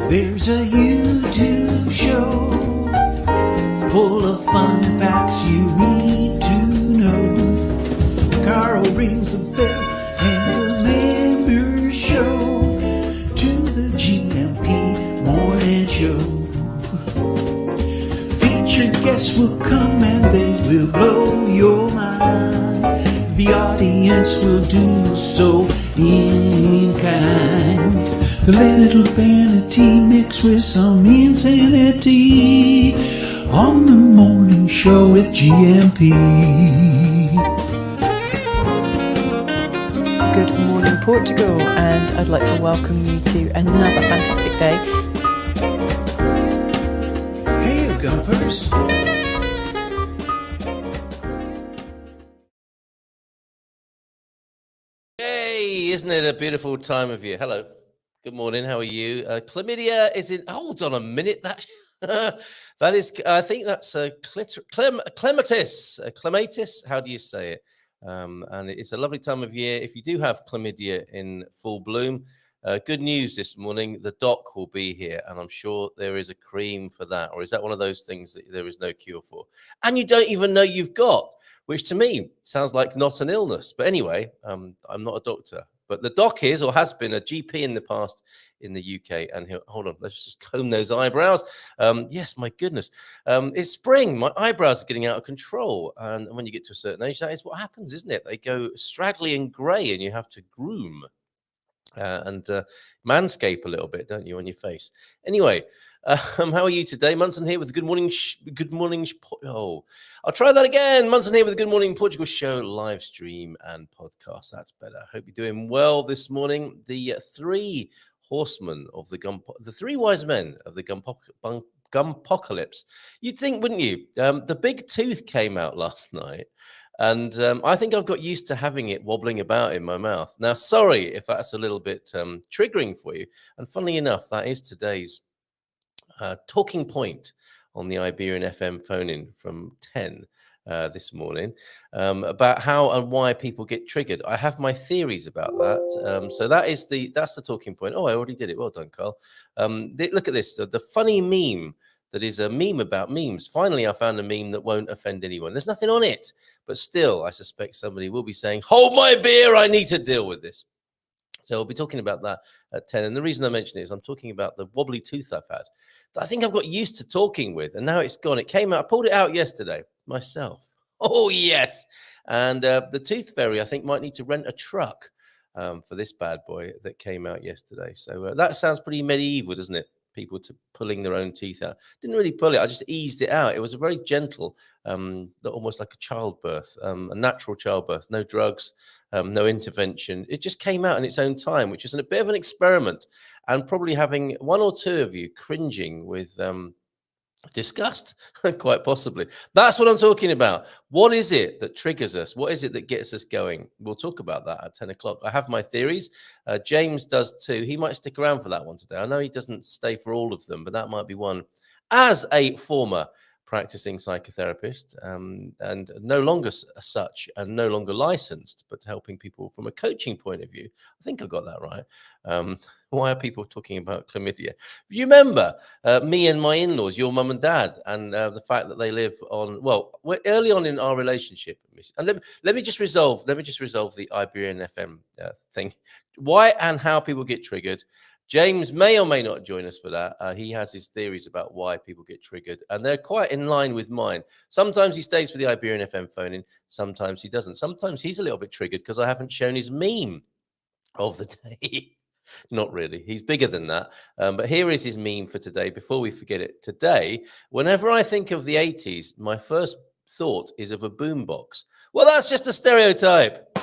There's a YouTube show full of fun facts you need to know. Carl rings the bell and the members show to the GMP Morning Show. Featured guests will come and they will blow your mind. The audience will do so in kind. The little vanity mixed with some insanity on the morning show with GMP. Good morning, Portugal, and I'd like to welcome you to another fantastic day. Hey, Gumpers. Hey, isn't it a beautiful time of year? Hello. Good morning. How are you? Chlamydia is in. Hold on a minute. That is. I think that's clematis. Clematis. How do you say it? And it's a lovely time of year. If you do have chlamydia in full bloom, good news this morning. The doc will be here, and I'm sure there is a cream for that. Or is that one of those things that there is no cure for, and you don't even know you've got? Which to me sounds like not an illness. But anyway, I'm not a doctor. But the doc is, or has been, a GP in the past in the UK. And hold on, let's just comb those eyebrows. Yes, my goodness. It's spring. My eyebrows are getting out of control. And when you get to a certain age, that is what happens, isn't it? They go straggly and grey and you have to groom and manscape a little bit, don't you, on your face? Anyway, how are you today? Munson here with the Good Morning. I'll try that again. Munson here with the Good Morning Portugal show, live stream and podcast. That's better. Hope you're doing well this morning. The three horsemen of the three wise men of the gumpocalypse. You'd think, wouldn't you? The big tooth came out last night. And I think I've got used to having it wobbling about in my mouth. Now, sorry if that's a little bit triggering for you. And funnily enough, that is today's talking point on the Iberian FM phone-in from 10 this morning about how and why people get triggered. I have my theories about that. So that's the talking point. Oh, I already did it. Well done, Carl. Look at this. The funny meme that is a meme about memes. Finally, I found a meme that won't offend anyone. There's nothing on it, but still, I suspect somebody will be saying, hold my beer, I need to deal with this. So we'll be talking about that at 10. And the reason I mention it is I'm talking about the wobbly tooth I've had that I think I've got used to talking with, and now it's gone. It came out, I pulled it out yesterday myself. Oh, yes. And the tooth fairy, I think, might need to rent a truck for this bad boy that came out yesterday. So that sounds pretty medieval, doesn't it? People to pulling their own teeth out. Didn't really pull it. I just eased it out. It was a very gentle, almost like a childbirth, a natural childbirth. No drugs, no intervention. It just came out in its own time, which is a bit of an experiment, and probably having one or two of you cringing with disgust, quite possibly. That's what I'm talking about. What is it that triggers us? What is it that gets us going? We'll talk about that at 10 o'clock. I have my theories. James does too. He might stick around for that one today. I know he doesn't stay for all of them, but that might be one. As a former practicing psychotherapist and no longer such and no longer licensed, but helping people from a coaching point of view. I think I got that right. Why are people talking about chlamydia? You remember me and my in-laws, your mum and dad, and the fact that they live on, well, we're early on in our relationship. And let me just resolve the Iberian FM thing. Why and how people get triggered. James may or may not join us for that. He has his theories about why people get triggered, and they're quite in line with mine. Sometimes he stays for the Iberian FM phone-in, sometimes he doesn't. Sometimes he's a little bit triggered because I haven't shown his meme of the day. Not really. He's bigger than that. But here is his meme for today. Before we forget it, today, whenever I think of the 80s, my first thought is of a boombox. Well, that's just a stereotype.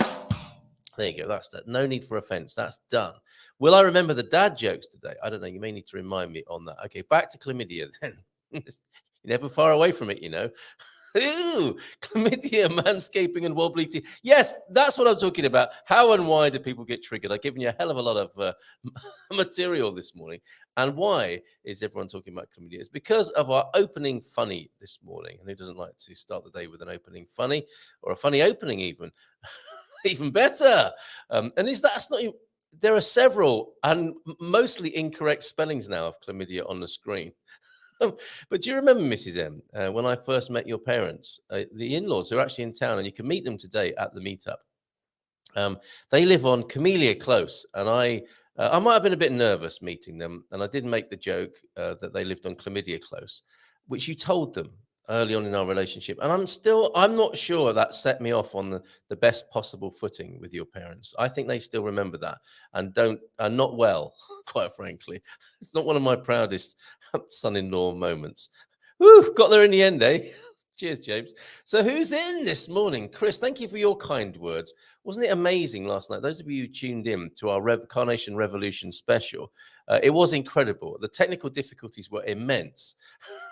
There you go. That's that. No need for offense. That's done. Will I remember the dad jokes today? I don't know. You may need to remind me on that. Okay, back to chlamydia then. You're never far away from it, you know. Ooh, chlamydia, manscaping, and wobbly teeth. Yes, that's what I'm talking about. How and why do people get triggered? I've given you a hell of a lot of material this morning. And why is everyone talking about chlamydia? It's because of our opening funny this morning. And who doesn't like to start the day with an opening funny, or a funny opening even? Even better. And that's not there are several and mostly incorrect spellings now of chlamydia on the screen. But do you remember, Mrs. M, when I first met your parents, the in-laws who are actually in town, and you can meet them today at the meetup. They live on Camellia Close, and I might have been a bit nervous meeting them, and I did make the joke that they lived on Chlamydia Close, which you told them early on in our relationship, and I'm not sure that set me off on the best possible footing with your parents. I think they still remember that and are not well, quite frankly. It's not one of my proudest son-in-law moments. Woo, got there in the end, eh? Cheers, James. So who's in this morning? Chris, thank you for your kind words. Wasn't it amazing last night? Those of you who tuned in to our Carnation Revolution special, it was incredible. The technical difficulties were immense.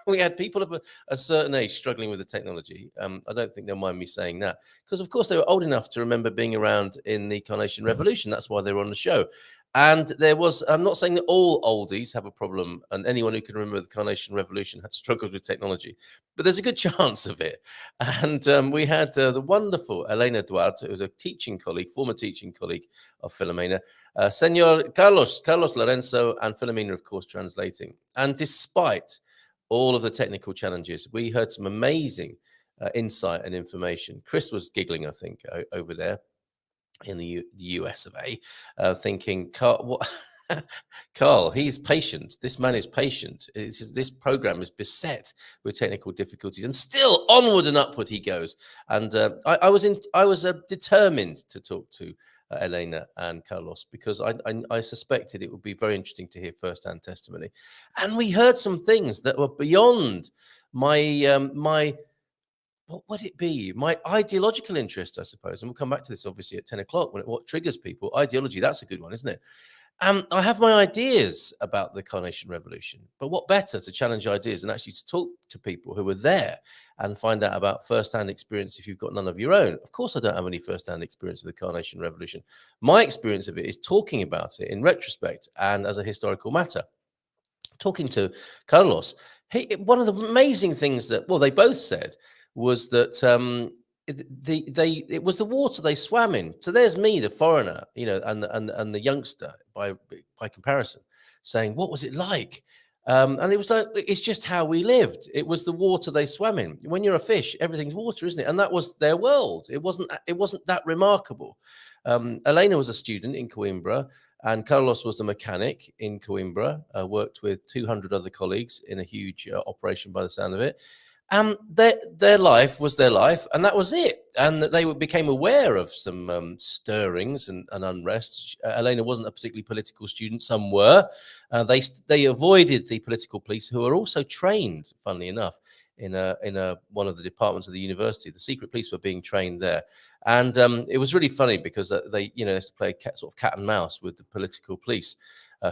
We had people of a certain age struggling with the technology. I don't think they'll mind me saying that, because of course they were old enough to remember being around in the Carnation Revolution. That's why they were on the show. And there was, I'm not saying that all oldies have a problem, and anyone who can remember the Carnation Revolution had struggled with technology, but there's a good chance of it. And we had the wonderful Elena Duarte, who was a teaching colleague, former teaching colleague of Filomena, Senor Carlos Lorenzo, and Filomena, of course, translating. And despite all of the technical challenges, we heard some amazing insight and information. Chris was giggling, I think, over there in the US of A, thinking, Carl, he's patient. This man is patient. This program is beset with technical difficulties, and still onward and upward he goes. And I was determined to talk to Elena and Carlos, because I suspected it would be very interesting to hear firsthand testimony. And we heard some things that were beyond my what would it be? My ideological interest, I suppose. And we'll come back to this, obviously, at 10 o'clock, what triggers people. Ideology, that's a good one, isn't it? I have my ideas about the Carnation Revolution, but what better to challenge ideas than actually to talk to people who were there and find out about first-hand experience if you've got none of your own. Of course, I don't have any first-hand experience with the Carnation Revolution. My experience of it is talking about it in retrospect and as a historical matter. Talking to Carlos, one of the amazing things that, well, they both said was that it was the water they swam in. So there's me, the foreigner, and the youngster by comparison, saying, what was it like? And it was like, it's just how we lived. It was the water they swam in. When you're a fish, everything's water, isn't it? And that was their world. It wasn't that remarkable. Elena was a student in Coimbra, and Carlos was a mechanic in Coimbra, worked with 200 other colleagues in a huge operation by the sound of it. Their life was their life, and that was it. And that they became aware of some stirrings and unrest. Elena wasn't a particularly political student. Some were. They avoided the political police, who are also trained, funnily enough, in one of the departments of the university. The secret police were being trained there. And it was really funny because they used to play sort of cat and mouse with the political police,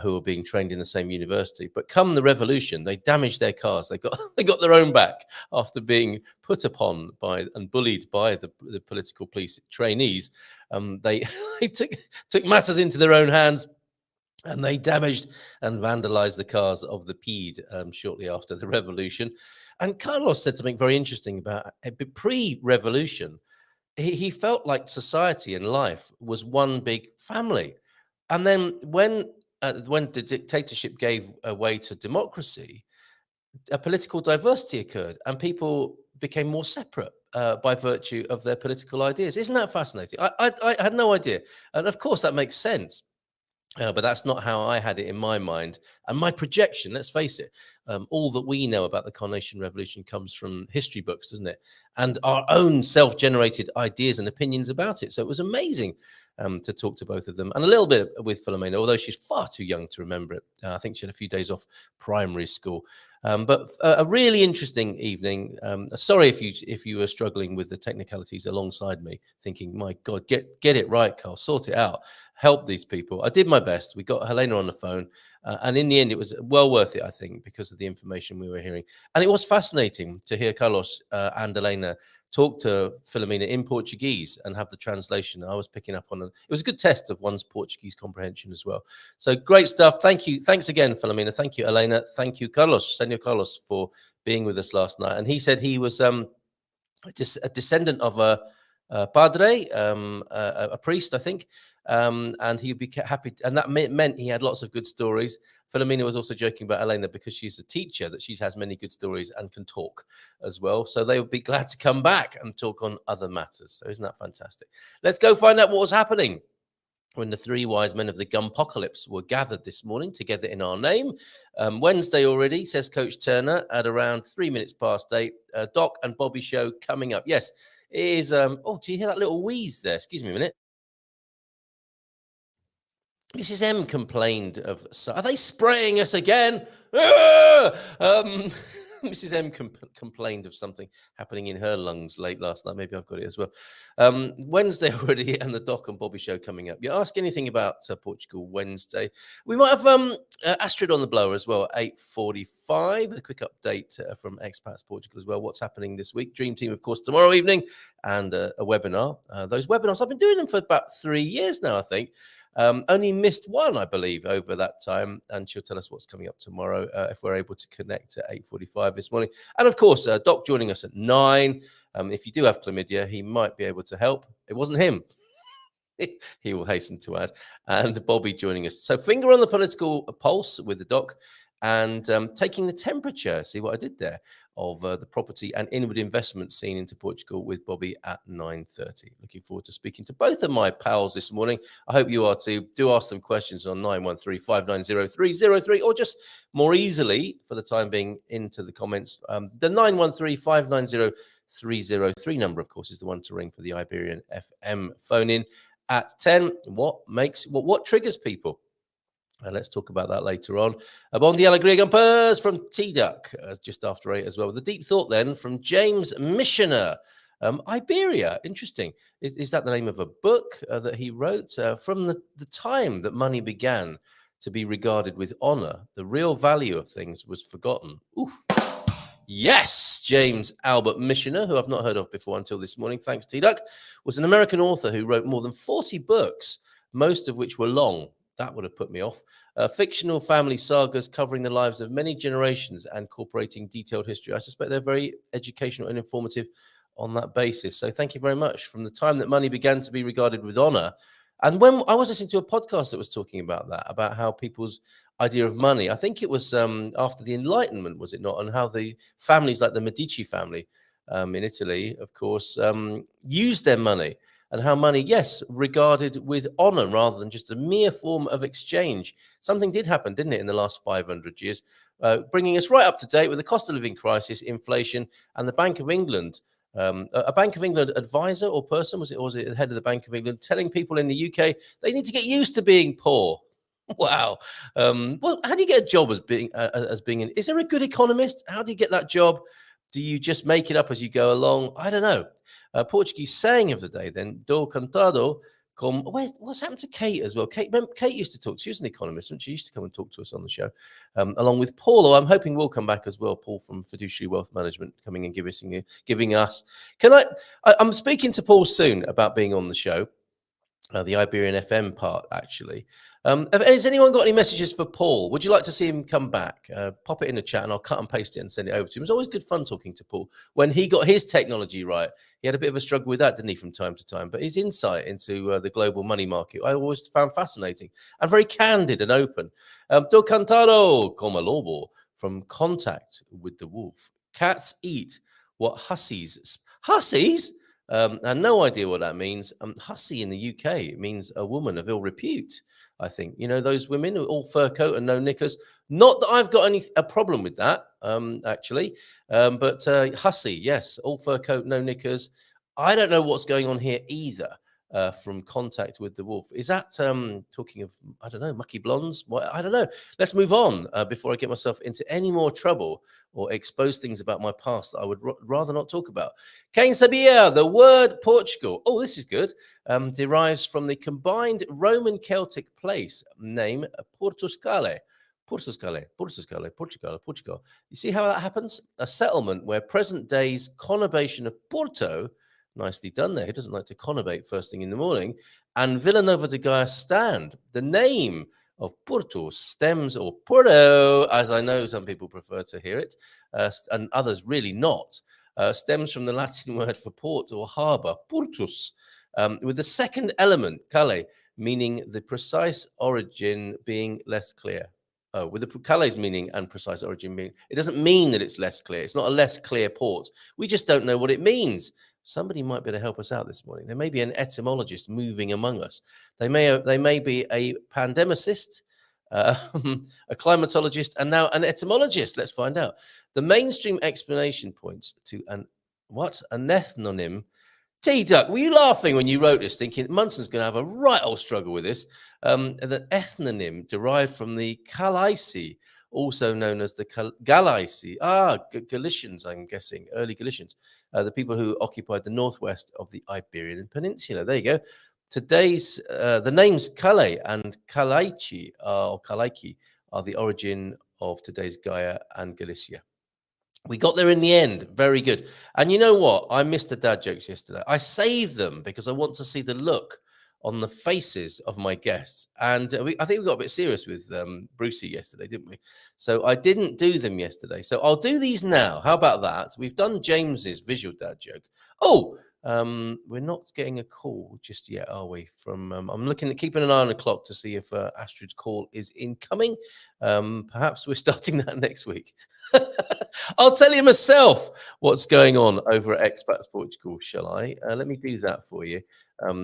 who were being trained in the same university. But come the revolution, they damaged their cars. They got their own back after being put upon by and bullied by the political police trainees. They took matters into their own hands, and they damaged and vandalized the cars of the PED shortly after the revolution. And Carlos said something very interesting about pre-revolution. He felt like society and life was one big family. And then when the dictatorship gave way to democracy, a political diversity occurred, and people became more separate by virtue of their political ideas. Isn't that fascinating? I had no idea. And of course, that makes sense. But that's not how I had it in my mind. And my projection, let's face it, all that we know about the Carnation Revolution comes from history books, doesn't it? And our own self-generated ideas and opinions about it. So it was amazing to talk to both of them. And a little bit with Filomena, although she's far too young to remember it. I think she had a few days off primary school. But a really interesting evening. Sorry if you were struggling with the technicalities alongside me, thinking, my God, get it right, Carl, sort it out. Help these people. I did my best. We got Helena on the phone. And in the end, it was well worth it, I think, because of the information we were hearing. And it was fascinating to hear Carlos and Elena talk to Filomena in Portuguese and have the translation. I was picking up on it. It was a good test of one's Portuguese comprehension as well. So great stuff. Thank you. Thanks again, Filomena. Thank you, Elena. Thank you, Carlos, Senor Carlos, for being with us last night. And he said he was just a descendant of a padre, a priest, I think, and he'd be happy. And that meant he had lots of good stories. Philomena was also joking about Elena because she's a teacher, that she has many good stories and can talk as well. So they would be glad to come back and talk on other matters. So isn't that fantastic? Let's go find out what was happening when the three wise men of the Gumpocalypse were gathered this morning together in our name. Wednesday already, says Coach Turner, at around 8 Doc and Bobby show coming up. Yes, it is. Oh, do you hear that little wheeze there? Excuse me a minute. Mrs. M complained of, are they spraying us again? Mrs. M complained of something happening in her lungs late last night. Maybe I've got it as well. Wednesday already, and the Doc and Bobby show coming up. You ask anything about Portugal Wednesday. We might have Astrid on the blower as well, 8:45. A quick update from Expats Portugal as well. What's happening this week? Dream Team, of course, tomorrow evening, and a webinar. Those webinars, I've been doing them for about 3 years now, I think. Only missed one, I believe, over that time, and she'll tell us what's coming up tomorrow if we're able to connect at 8:45 this morning. And of course, Doc joining us at 9. If you do have chlamydia, he might be able to help. It wasn't him. He will hasten to add. And Bobby joining us. So finger on the political pulse with the Doc, and taking the temperature, see what I did there, of the property and inward investment scene into Portugal with Bobby at 9:30. Looking forward to speaking to both of my pals this morning. I hope you are too. Do ask them questions on 913-590-303, or just more easily, for the time being, into the comments. The 913-590-303 number, of course, is the one to ring for the Iberian FM phone-in at 10. What triggers people? And let's talk about that later on. Bon dia alegria gumpers from T-Duck, just after 8 as well. The deep thought then from James Michener. Iberia, interesting. Is that the name of a book that he wrote? From the time that money began to be regarded with honor, the real value of things was forgotten. Ooh. Yes, James Albert Michener, who I've not heard of before until this morning, thanks T-Duck, was an American author who wrote more than 40 books, most of which were long. That would have put me off. Fictional family sagas covering the lives of many generations and incorporating detailed history. I suspect they're very educational and informative on that basis. So thank you very much. From the time that money began to be regarded with honor. And when I was listening to a podcast that was talking about that, about how people's idea of money, I think it was after the Enlightenment, was it not? And how the families like the Medici family in Italy, of course, used their money. And how money, yes, regarded with honor rather than just a mere form of exchange. Something did happen, didn't it, in the last 500 years, bringing us right up to date with the cost of living crisis, inflation, and the Bank of England. A Bank of England advisor or person, was it the head of the Bank of England, telling people in the UK they need to get used to being poor. Wow. Well, how do you get a job as being is there a good economist? How do you get that job? Do you just make it up as you go along? I don't know. Portuguese saying of the day then, do cantado com... What's happened to Kate as well? Kate used to talk. She was an economist, and she used to come and talk to us on the show, along with Paul, who I'm hoping will come back as well. Paul from Fiduciary Wealth Management coming and giving us... I'm speaking to Paul soon about being on the show. The Iberian FM part, actually. Has anyone got any messages for Paul? Would you like to see him come back? Pop it in the chat and I'll cut and paste it and send it over to him. It's always good fun talking to Paul when he got his technology right. He had a bit of a struggle with that, didn't he, from time to time? But his insight into the global money market, I always found fascinating and very candid and open. Do cantado como lobo, from Contact with the Wolf. Cats eat what hussies... Hussies? And no idea what that means. Hussy in the UK, it means a woman of ill repute, I think. You know, those women who all fur coat and no knickers. Not that I've got a problem with that, actually. But hussy, yes, all fur coat, no knickers. I don't know what's going on here either. From Contact with the Wolf. Is that talking of, I don't know, mucky blondes? I don't know. Let's move on before I get myself into any more trouble or expose things about my past that I would rather not talk about. Quem sabia? The word Portugal. Oh, this is good. Derives from the combined Roman Celtic place name Portugal. Portugal. You see how that happens? A settlement where present day's conurbation of Porto, nicely done there. Who doesn't like to conurbate first thing in the morning? And Villanova de Gaia stand. The name of Porto stems, or Porto, as I know some people prefer to hear it, and others really not, stems from the Latin word for port or harbour, portus, with the second element, cale, meaning the precise origin being less clear. Oh, with the Calais meaning and precise origin meaning, it doesn't mean that it's less clear. It's not a less clear port. We just don't know what it means. Somebody might be able to help us out this morning. There may be an etymologist moving among us. They may be a pandemicist, a climatologist, and now an etymologist. Let's find out. The mainstream explanation points to an ethnonym. T-Duck, were you laughing when you wrote this, thinking Munson's going to have a right old struggle with this? The ethnonym derived from the Calais, also known as the Galicians, Galicians, I'm guessing, early Galicians, the people who occupied the northwest of the Iberian Peninsula. There you go. Today's the names Calais and Calaici are the origin of today's Gaia and Galicia. We got there in the end. Very good. And you know what? I missed the dad jokes yesterday. I saved them because I want to see the look on the faces of my guests. And I think we got a bit serious with Brucey yesterday, didn't we? So I didn't do them yesterday. So I'll do these now. How about that? We've done James's visual dad joke. Oh, we're not getting a call just yet, are we? From I'm looking at keeping an eye on the clock to see if Astrid's call is incoming. Perhaps we're starting that next week. I'll tell you myself what's going on over at Expats Portugal, shall I? Let me do that for you,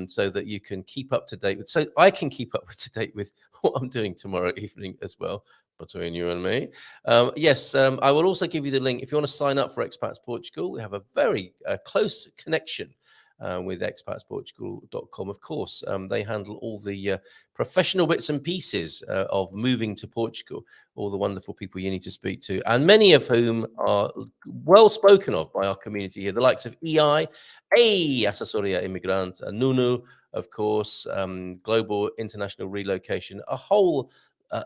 so that you can keep up to date with. So I can keep up to date with what I'm doing tomorrow evening as well, between you and me. Yes, I will also give you the link if you want to sign up for Expats Portugal. We have a very close connection with expatsportugal.com. Of course, they handle all the professional bits and pieces of moving to Portugal, all the wonderful people you need to speak to, and many of whom are well spoken of by our community here, the likes of EI, Assessoria Imigrante, Nunu, of course, Global International Relocation, a whole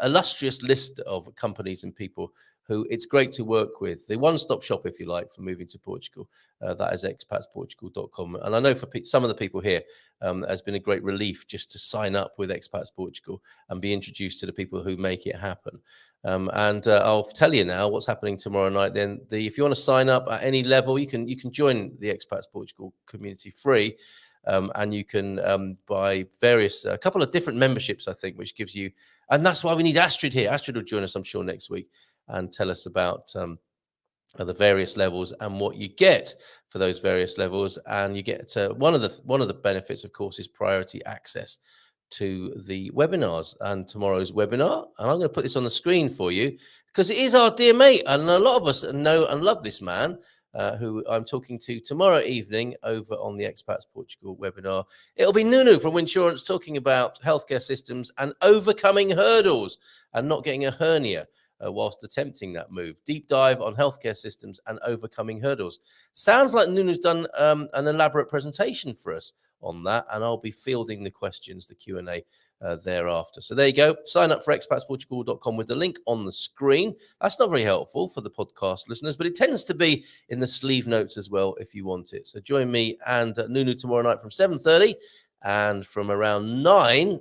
illustrious list of companies and people who it's great to work with. The one-stop shop, if you like, for moving to Portugal. That is expatsportugal.com. And I know for some of the people here, has been a great relief just to sign up with Expats Portugal and be introduced to the people who make it happen. And I'll tell you now what's happening tomorrow night. Then, if you want to sign up at any level, you can join the Expats Portugal community free. And you can buy a couple of different memberships, I think, which gives you, and that's why we need Astrid here. Astrid will join us, I'm sure, next week and tell us about the various levels and what you get for those various levels. And you get one of the benefits, of course, is priority access to the webinars and tomorrow's webinar. And I'm going to put this on the screen for you because it is our dear mate, and a lot of us know and love this man. Who I'm talking to tomorrow evening over on the Expats Portugal webinar. It'll be Nunu from Winsurance talking about healthcare systems and overcoming hurdles and not getting a hernia whilst attempting that move. Deep dive on healthcare systems and overcoming hurdles. Sounds like Nunu's done an elaborate presentation for us on that, and I'll be fielding the questions, the Q&A thereafter. So there you go. Sign up for expatsportugal.com with the link on the screen. That's not very helpful for the podcast listeners, but it tends to be in the sleeve notes as well if you want it. So join me and Nunu tomorrow night from 7:30 and from around 9,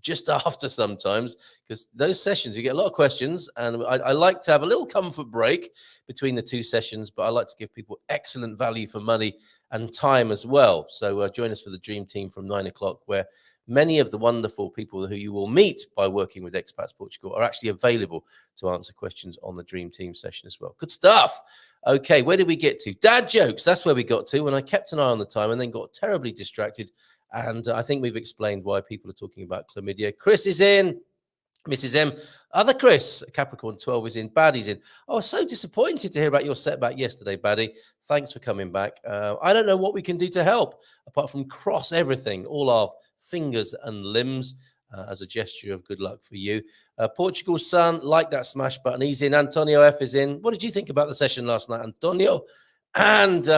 just after sometimes, because those sessions, you get a lot of questions, and I like to have a little comfort break between the two sessions, but I like to give people excellent value for money and time as well. So join us for the Dream Team from 9 o'clock, where many of the wonderful people who you will meet by working with Expats Portugal are actually available to answer questions on the Dream Team session as well. Good stuff. Okay, where did we get to? Dad jokes. That's where we got to when I kept an eye on the time and then got terribly distracted. And I think we've explained why people are talking about chlamydia. Chris is in. Mrs. M. Other Chris, Capricorn 12 is in. Baddy's in. I was so disappointed to hear about your setback yesterday, Baddy. Thanks for coming back. I don't know what we can do to help apart from cross everything, all our fingers and limbs, as a gesture of good luck for you. Portugal's son, like that smash button. He's in. Antonio F is in. What did you think about the session last night, Antonio? And,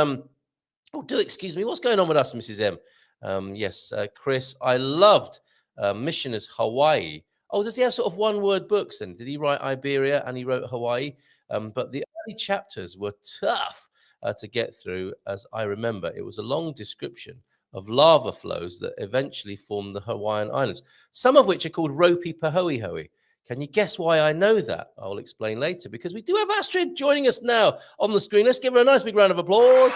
excuse me. What's going on with us, Mrs. M? Yes, Chris, I loved Michener's Hawaii. Oh, does he have sort of one-word books then? Did he write Iberia and he wrote Hawaii? But the early chapters were tough to get through, as I remember. It was a long description of lava flows that eventually formed the Hawaiian Islands, some of which are called Ropey Pahoehoe. Can you guess why I know that? I'll explain later, because we do have Astrid joining us now on the screen. Let's give her a nice big round of applause.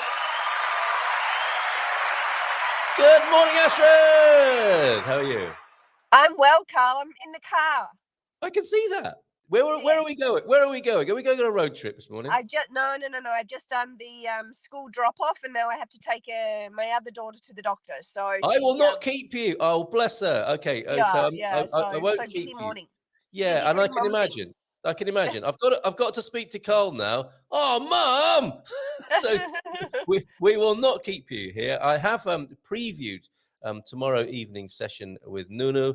Good morning, Astrid. How are you? I'm well, Carl. I'm in the car. I can see that. Where are we going? Where are we going? Are we going on a road trip this morning? No. I've just done the school drop off, and now I have to take my other daughter to the doctor. So I will not keep you. Oh, bless her. Okay. I won't keep you. Morning. Yeah, and I can imagine. I've got to speak to Carl now. Oh, Mum! So we will not keep you here. I have previewed tomorrow evening session with Nunu.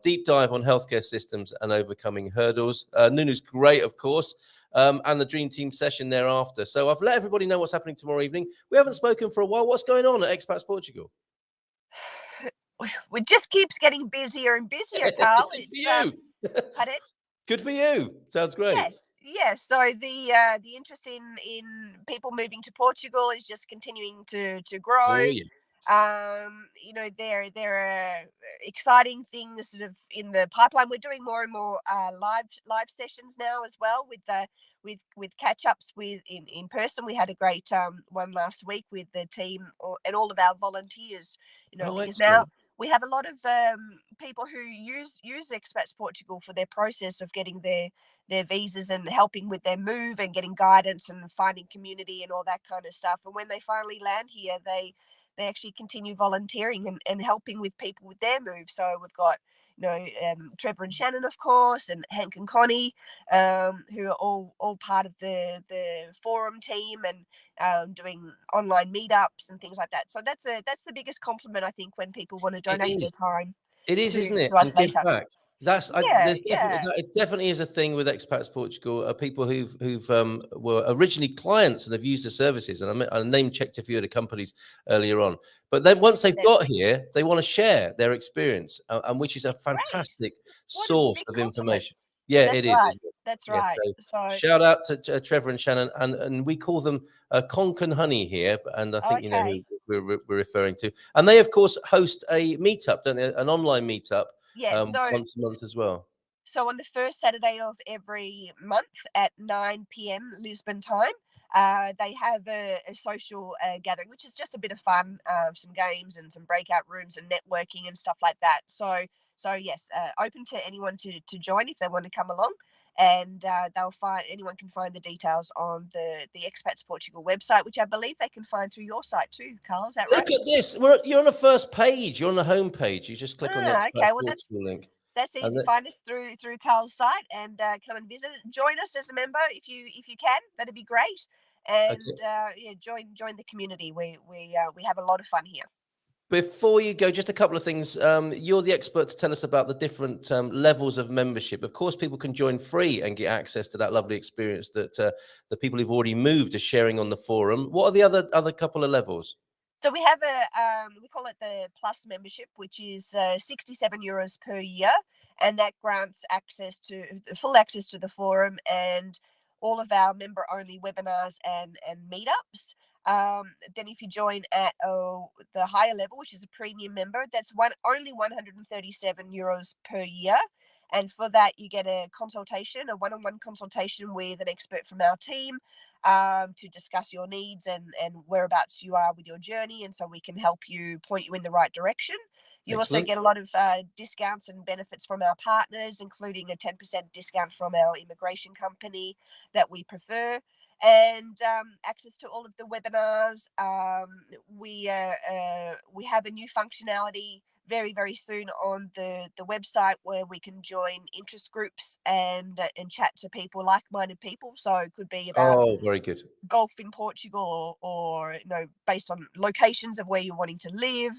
Deep dive on healthcare systems and overcoming hurdles. Nunu's great, of course, and the Dream Team session thereafter. So I've let everybody know what's happening tomorrow evening. We haven't spoken for a while. What's going on at Expats Portugal? It just keeps getting busier and busier, Carl. Pardon? Good for you. Sounds great. Yes. So the interest in people moving to Portugal is just continuing to grow. Brilliant. There are exciting things sort of in the pipeline. We're doing more and more live sessions now as well with catch ups in person. We had a great one last week with the team and all of our volunteers. Because excellent. now we have a lot of people who use Expats Portugal for their process of getting their visas and helping with their move and getting guidance and finding community and all that kind of stuff. And when they finally land here, they actually continue volunteering and helping with people with their move. So we've got Trevor and Shannon, of course, and Hank and Connie, who are all part of the forum team and doing online meetups and things like that. So that's the biggest compliment, I think, when people want to donate their time. It is, isn't it? And give back. It definitely is a thing with Expats Portugal. People who've were originally clients and have used the services, and I name checked a few of the companies earlier on. But then once they've got here, they want to share their experience, and which is a fantastic source of information. Yeah, it is. That's right. So shout out to Trevor and Shannon, and we call them Conch and Honey here, and I think you know who we're referring to. And they, of course, host a meetup, don't they? An online meetup. Once a month as well. So on the first Saturday of every month at 9 p.m. Lisbon time, they have a social gathering, which is just a bit of fun, some games and some breakout rooms and networking and stuff like that. So yes, open to anyone to join if they want to come along. And anyone can find the details on the Expats Portugal website, which I believe they can find through your site too, Carl. Is that right? Look at this. You're on the first page. You're on the home page. You just click on the Expats Portugal link. That's easy to find us through Carl's site and come and visit. Join us as a member if you can. That'd be great. And join the community. We have a lot of fun here. Before you go, just a couple of things. You're the expert to tell us about the different levels of membership. Of course, people can join free and get access to that lovely experience that the people who've already moved are sharing on the forum. What are the other couple of levels? So we have we call it the Plus membership, which is €67 per year, and that grants full access to the forum and all of our member-only webinars and meetups. Then if you join at the higher level, which is a premium member, that's only €137 per year. And for that, you get a one-on-one consultation with an expert from our team to discuss your needs and whereabouts you are with your journey. And so we can help you, point you in the right direction. You also get a lot of discounts and benefits from our partners, including a 10% discount from our immigration company that we prefer. And access to all of the webinars. We have a new functionality very, very soon on the website where we can join interest groups and chat to people, like-minded people. So it could be about very good golf in Portugal or based on locations of where you're wanting to live,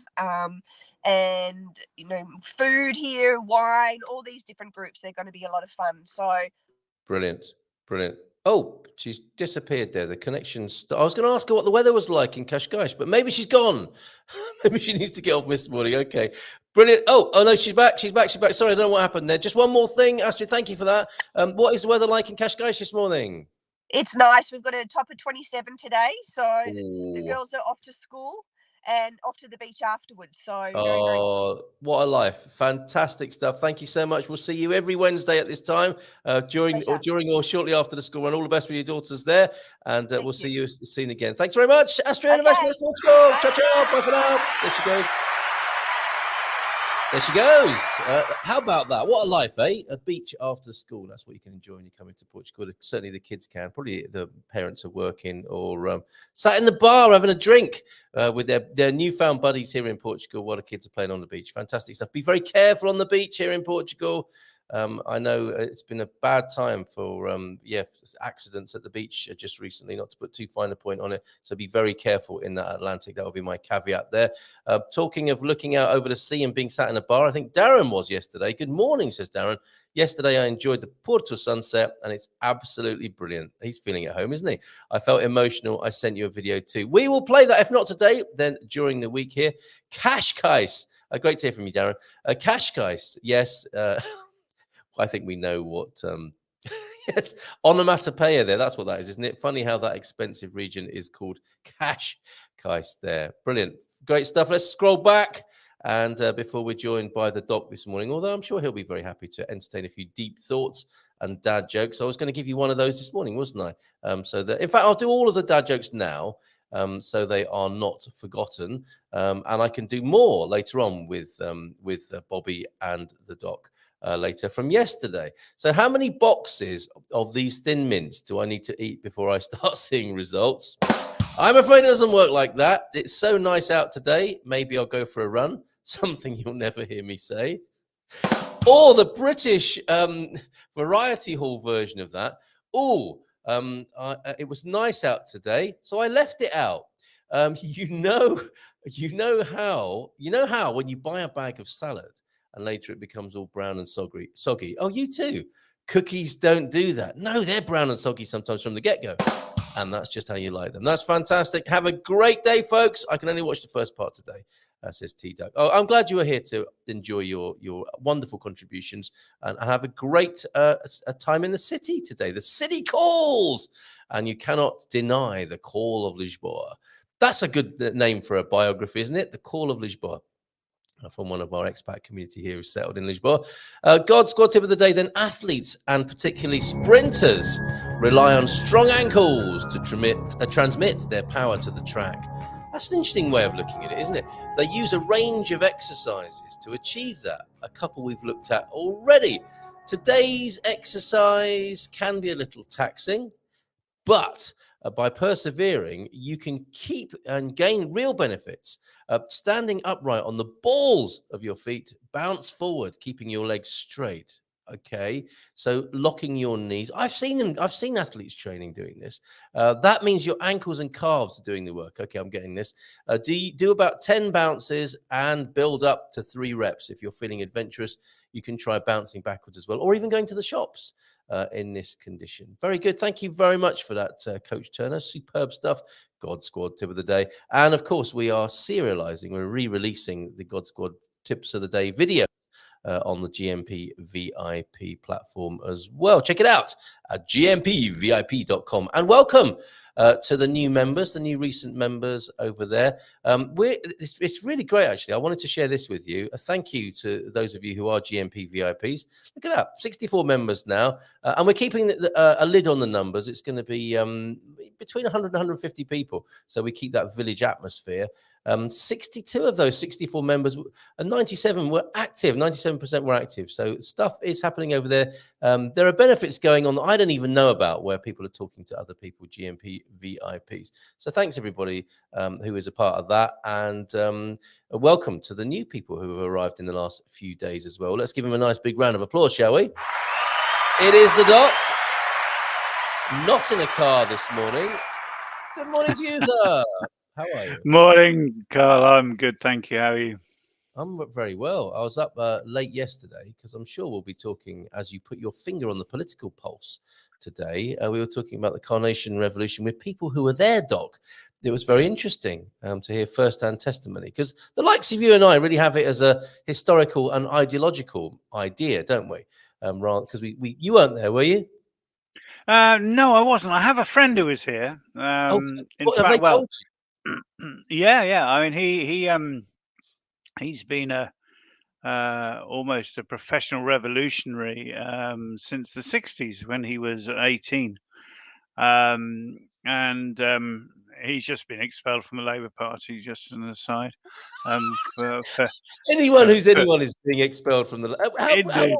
and food here, wine, all these different groups. They're going to be a lot of fun. So brilliant. Oh, she's disappeared there. The connection's... I was going to ask her what the weather was like in Cascais, but maybe she's gone. Maybe she needs to get off this morning. Okay, brilliant. Oh no, she's back. Sorry, I don't know what happened there. Just one more thing, Astrid. Thank you for that. What is the weather like in Cascais this morning? It's nice. We've got a top of 27 today, so the girls are off to school and off to the beach afterwards. So very what a life. Fantastic stuff. Thank you so much. We'll see you every Wednesday at this time, during or shortly after the school run. All the best with your daughters there, and we'll see you soon again. Thanks very much, Astrid. Ciao, ciao. Bye for now. There she goes. There she goes. How about that? What a life, eh? A beach after school. That's what you can enjoy when you come into Portugal. Certainly the kids can. Probably the parents are working or sat in the bar having a drink with their newfound buddies here in Portugal while the kids are playing on the beach. Fantastic stuff. Be very careful on the beach here in Portugal. I know it's been a bad time for accidents at the beach just recently, not to put too fine a point on it. So be very careful in that Atlantic. That would be my caveat there. Talking of looking out over the sea and being sat in a bar, I think Darren was yesterday. Good morning, says Darren. Yesterday, I enjoyed the Porto sunset, and it's absolutely brilliant. He's feeling at home, isn't he? I felt emotional. I sent you a video too. We will play that, if not today, then during the week here. Cascais. Great to hear from you, Darren. Cascais, yes. I think we know what. Yes, onomatopoeia there. That's what that is, isn't it? Funny how that expensive region is called Cascais there. Brilliant. Great stuff. Let's scroll back. And before we're joined by the doc this morning, although I'm sure he'll be very happy to entertain a few deep thoughts and dad jokes. I was going to give you one of those this morning, wasn't I? So that, in fact, I'll do all of the dad jokes now. So they are not forgotten. And I can do more later on with Bobby and the doc. Later from yesterday. So how many boxes of these Thin Mints do I need to eat before I start seeing results? I'm afraid it doesn't work like that. It's so nice out today. Maybe I'll go for a run. Something you'll never hear me say. Or the British Variety Hall version of that. It was nice out today, so I left it out. You know how when you buy a bag of salad and later it becomes all brown and soggy. Oh, you too. Cookies don't do that. No, they're brown and soggy sometimes from the get-go. And that's just how you like them. That's fantastic. Have a great day, folks. I can only watch the first part today, says T-Duck. Oh, I'm glad you were here to enjoy your wonderful contributions and have a great a time in the city today. The city calls, and you cannot deny the call of Lisboa. That's a good name for a biography, isn't it? The Call of Lisboa. From one of our expat community here who's settled in Lisboa. God squad tip of the day, then athletes and particularly sprinters rely on strong ankles to transmit their power to the track. That's an interesting way of looking at it, isn't it? They use a range of exercises to achieve that. A couple we've looked at already. Today's exercise can be a little taxing, but by persevering, you can keep and gain real benefits. Standing upright on the balls of your feet, bounce forward, keeping your legs straight. Okay, so locking your knees. I've seen athletes training doing this. That means your ankles and calves are doing the work. Okay, I'm getting this. Do about 10 bounces and build up to 3 reps. If you're feeling adventurous, you can try bouncing backwards as well, or even going to the shops in this condition. Very good. Thank you very much for that, Coach Turner. Superb stuff. God Squad tip of the day. And of course, we are serializing, we're re-releasing the God Squad tips of the day video on the GMP VIP platform as well. Check it out at gmpvip.com. And welcome to the new members, the new recent members over there. It's really great, actually. I wanted to share this with you. A thank you to those of you who are GMP VIPs. Look at that, 64 members now. And we're keeping a lid on the numbers. It's going to be between 100 and 150 people. So we keep that village atmosphere. 62 of those 64 members and 97 were active. 97% were active. So stuff is happening over there. There are benefits going on that I don't even know about, where people are talking to other people, GMP VIPs. So thanks everybody who is a part of that, and welcome to the new people who have arrived in the last few days as well. Let's give them a nice big round of applause, shall we? It is the doc, not in a car this morning. Good morning to you, sir. How are you? Morning, Carl. I'm good, thank you. How are you? I'm very well. I was up late yesterday because I'm sure we'll be talking, as you put your finger on the political pulse today. We were talking about the Carnation Revolution with people who were there, Doc. It was very interesting to hear first-hand testimony, because the likes of you and I really have it as a historical and ideological idea, don't we? Because you weren't there, were you? No, I wasn't. I have a friend who was here. Have they well, told you? yeah. I mean, he's been almost a professional revolutionary since the 60s, when he was 18. he's just been expelled from the Labour Party, just as an aside. For Anyone who's for anyone is being expelled from the. indeed.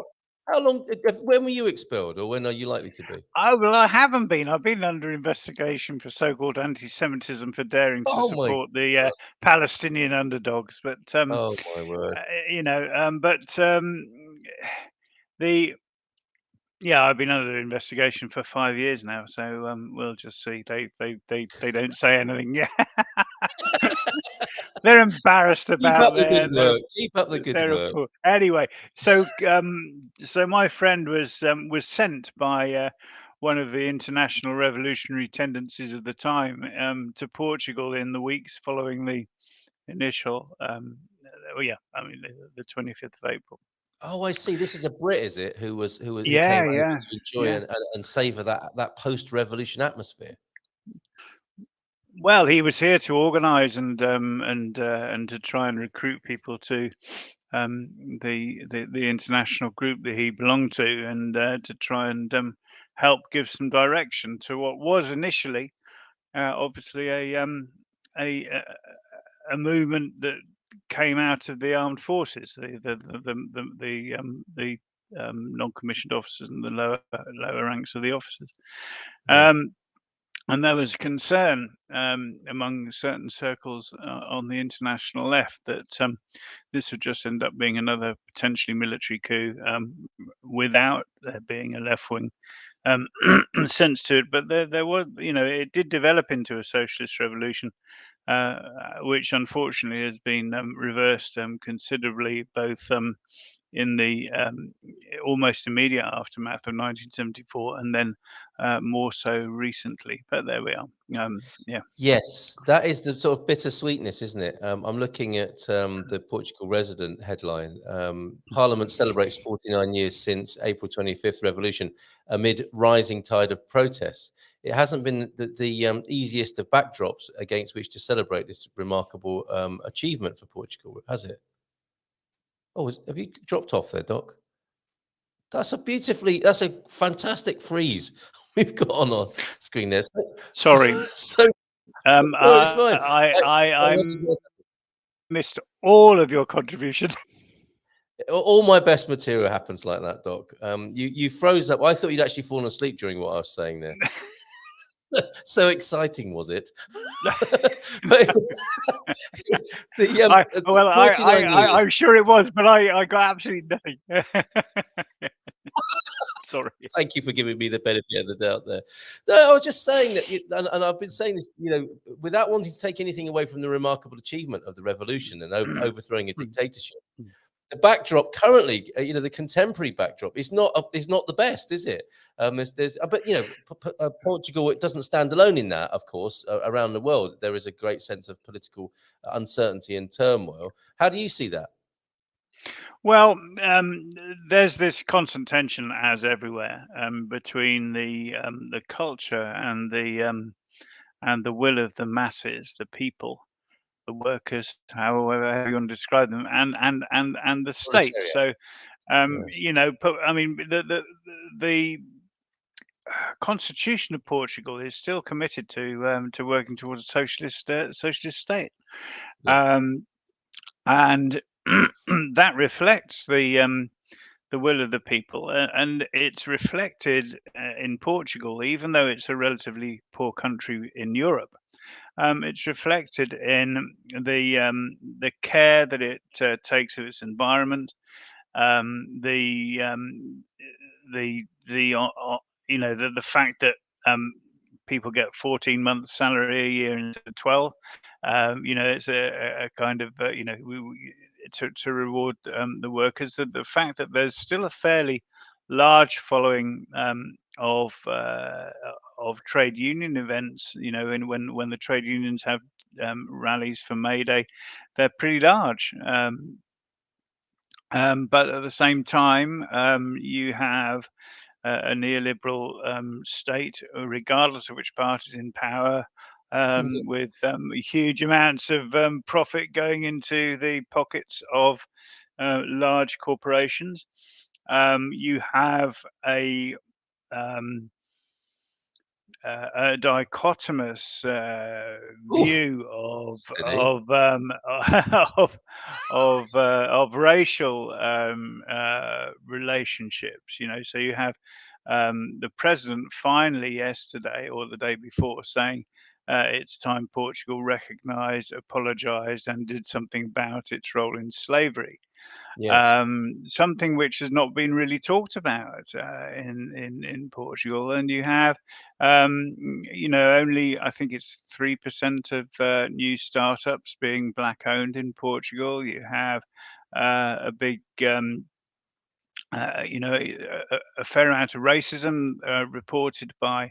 How long? When were you expelled, or when are you likely to be? Oh, well, I haven't been. I've been under investigation for so-called anti-Semitism for daring to Oh my support the Palestinian underdogs. But Oh my word! the I've been under investigation for 5 years now. So we'll just see. They don't say anything yet. They're embarrassed Keep about up the good their work. Keep up the good their work. report. Anyway, so my friend was sent by one of the international revolutionary tendencies of the time to Portugal in the weeks following the initial the 25th of April. Oh, I see. This is a Brit, is it? Who came Yeah, over yeah, to enjoy yeah. and savor that post-revolution atmosphere. Well, he was here to organise and to try and recruit people to the international group that he belonged to, and to try and help give some direction to what was initially, obviously, a a movement that came out of the armed forces, the non-commissioned officers and the lower ranks of the officers. Yes. And there was concern among certain circles on the international left that this would just end up being another potentially military coup without there being a left-wing sense to it. But there was, it did develop into a socialist revolution, which unfortunately has been reversed considerably, both in the almost immediate aftermath of 1974, and then more so recently. But there we are. Yeah. Yes, that is the sort of bittersweetness, isn't it? I'm looking at the Portugal Resident headline. Parliament celebrates 49 years since April 25th revolution amid rising tide of protests. It hasn't been the easiest of backdrops against which to celebrate this remarkable achievement for Portugal, has it? Oh, have you dropped off there, Doc? That's a fantastic freeze we've got on our screen there. Sorry. So no, it's fine. I missed all of your contribution. All my best material happens like that, Doc. You froze up. I thought you'd actually fallen asleep during what I was saying there. So exciting was it? But I'm sure it was, but I got absolutely nothing. Sorry. Thank you for giving me the benefit of the doubt there. No, I was just saying that, and I've been saying this, without wanting to take anything away from the remarkable achievement of the revolution and overthrowing a dictatorship. The backdrop currently, the contemporary backdrop is not the best, is it? But Portugal, it doesn't stand alone in that. Of course, around the world there is a great sense of political uncertainty and turmoil. How do you see that? Well, there's this constant tension, as everywhere, between the culture and the will of the masses, the people, the workers, however you want to describe them, and the state. So, Yes. the constitution of Portugal is still committed to working towards a socialist state, Yeah. and that reflects the will of the people, and it's reflected in Portugal, even though it's a relatively poor country in Europe. It's reflected in the care that it takes of its environment, the fact that people get 14 months salary a year instead of 12. It's a kind of to reward the workers. The fact that there's still a fairly large following of trade union events. And when the trade unions have rallies for May Day, they're pretty large. But at the same time, you have a neoliberal state, regardless of which party is in power, with huge amounts of profit going into the pockets of large corporations. You have a a dichotomous view steady. of racial relationships. So you have the president finally yesterday or the day before saying it's time Portugal recognised, apologised, and did something about its role in slavery. Yes. Something which has not been really talked about in Portugal. And you have, only I think it's 3% of new startups being black owned in Portugal. You have a big a fair amount of racism reported by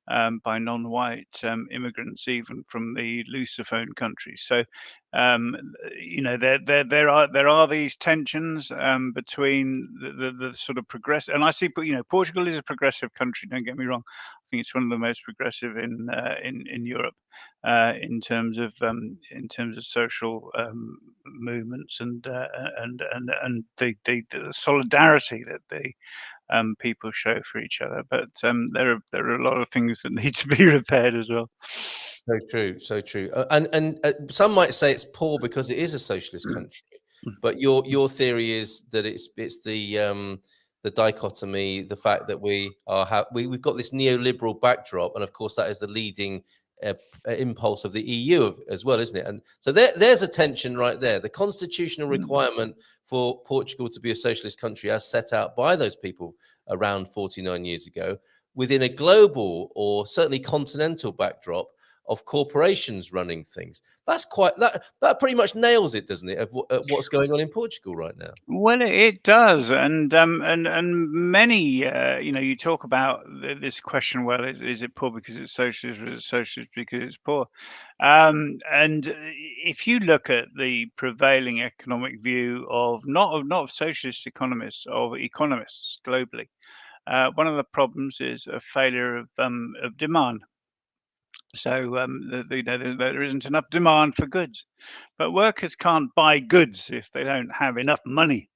non-white immigrants, even from the Lusophone countries. So, there are these tensions between the sort of progressive, and I see, Portugal is a progressive country. Don't get me wrong. I think it's one of the most progressive in Europe in terms of social movements and the solidarity that the people show for each other. But there are a lot of things that need to be repaired as well. So true, so true. And some might say it's poor because it is a socialist country, but your theory is that it's the dichotomy, the fact that we've got this neoliberal backdrop, and of course that is the leading impulse of the EU as well, isn't it? And so there's a tension right there. The constitutional requirement for Portugal to be a socialist country, as set out by those people around 49 years ago, within a global or certainly continental backdrop of corporations running things. That's that pretty much nails it, doesn't it, of what's going on in Portugal right now? Well, it does, and many, you talk about this question. Well, is it poor because it's socialist, or is it socialist because it's poor? And if you look at the prevailing economic view of not of socialist economists, of economists globally, one of the problems is a failure of demand. So there isn't enough demand for goods, but workers can't buy goods if they don't have enough money.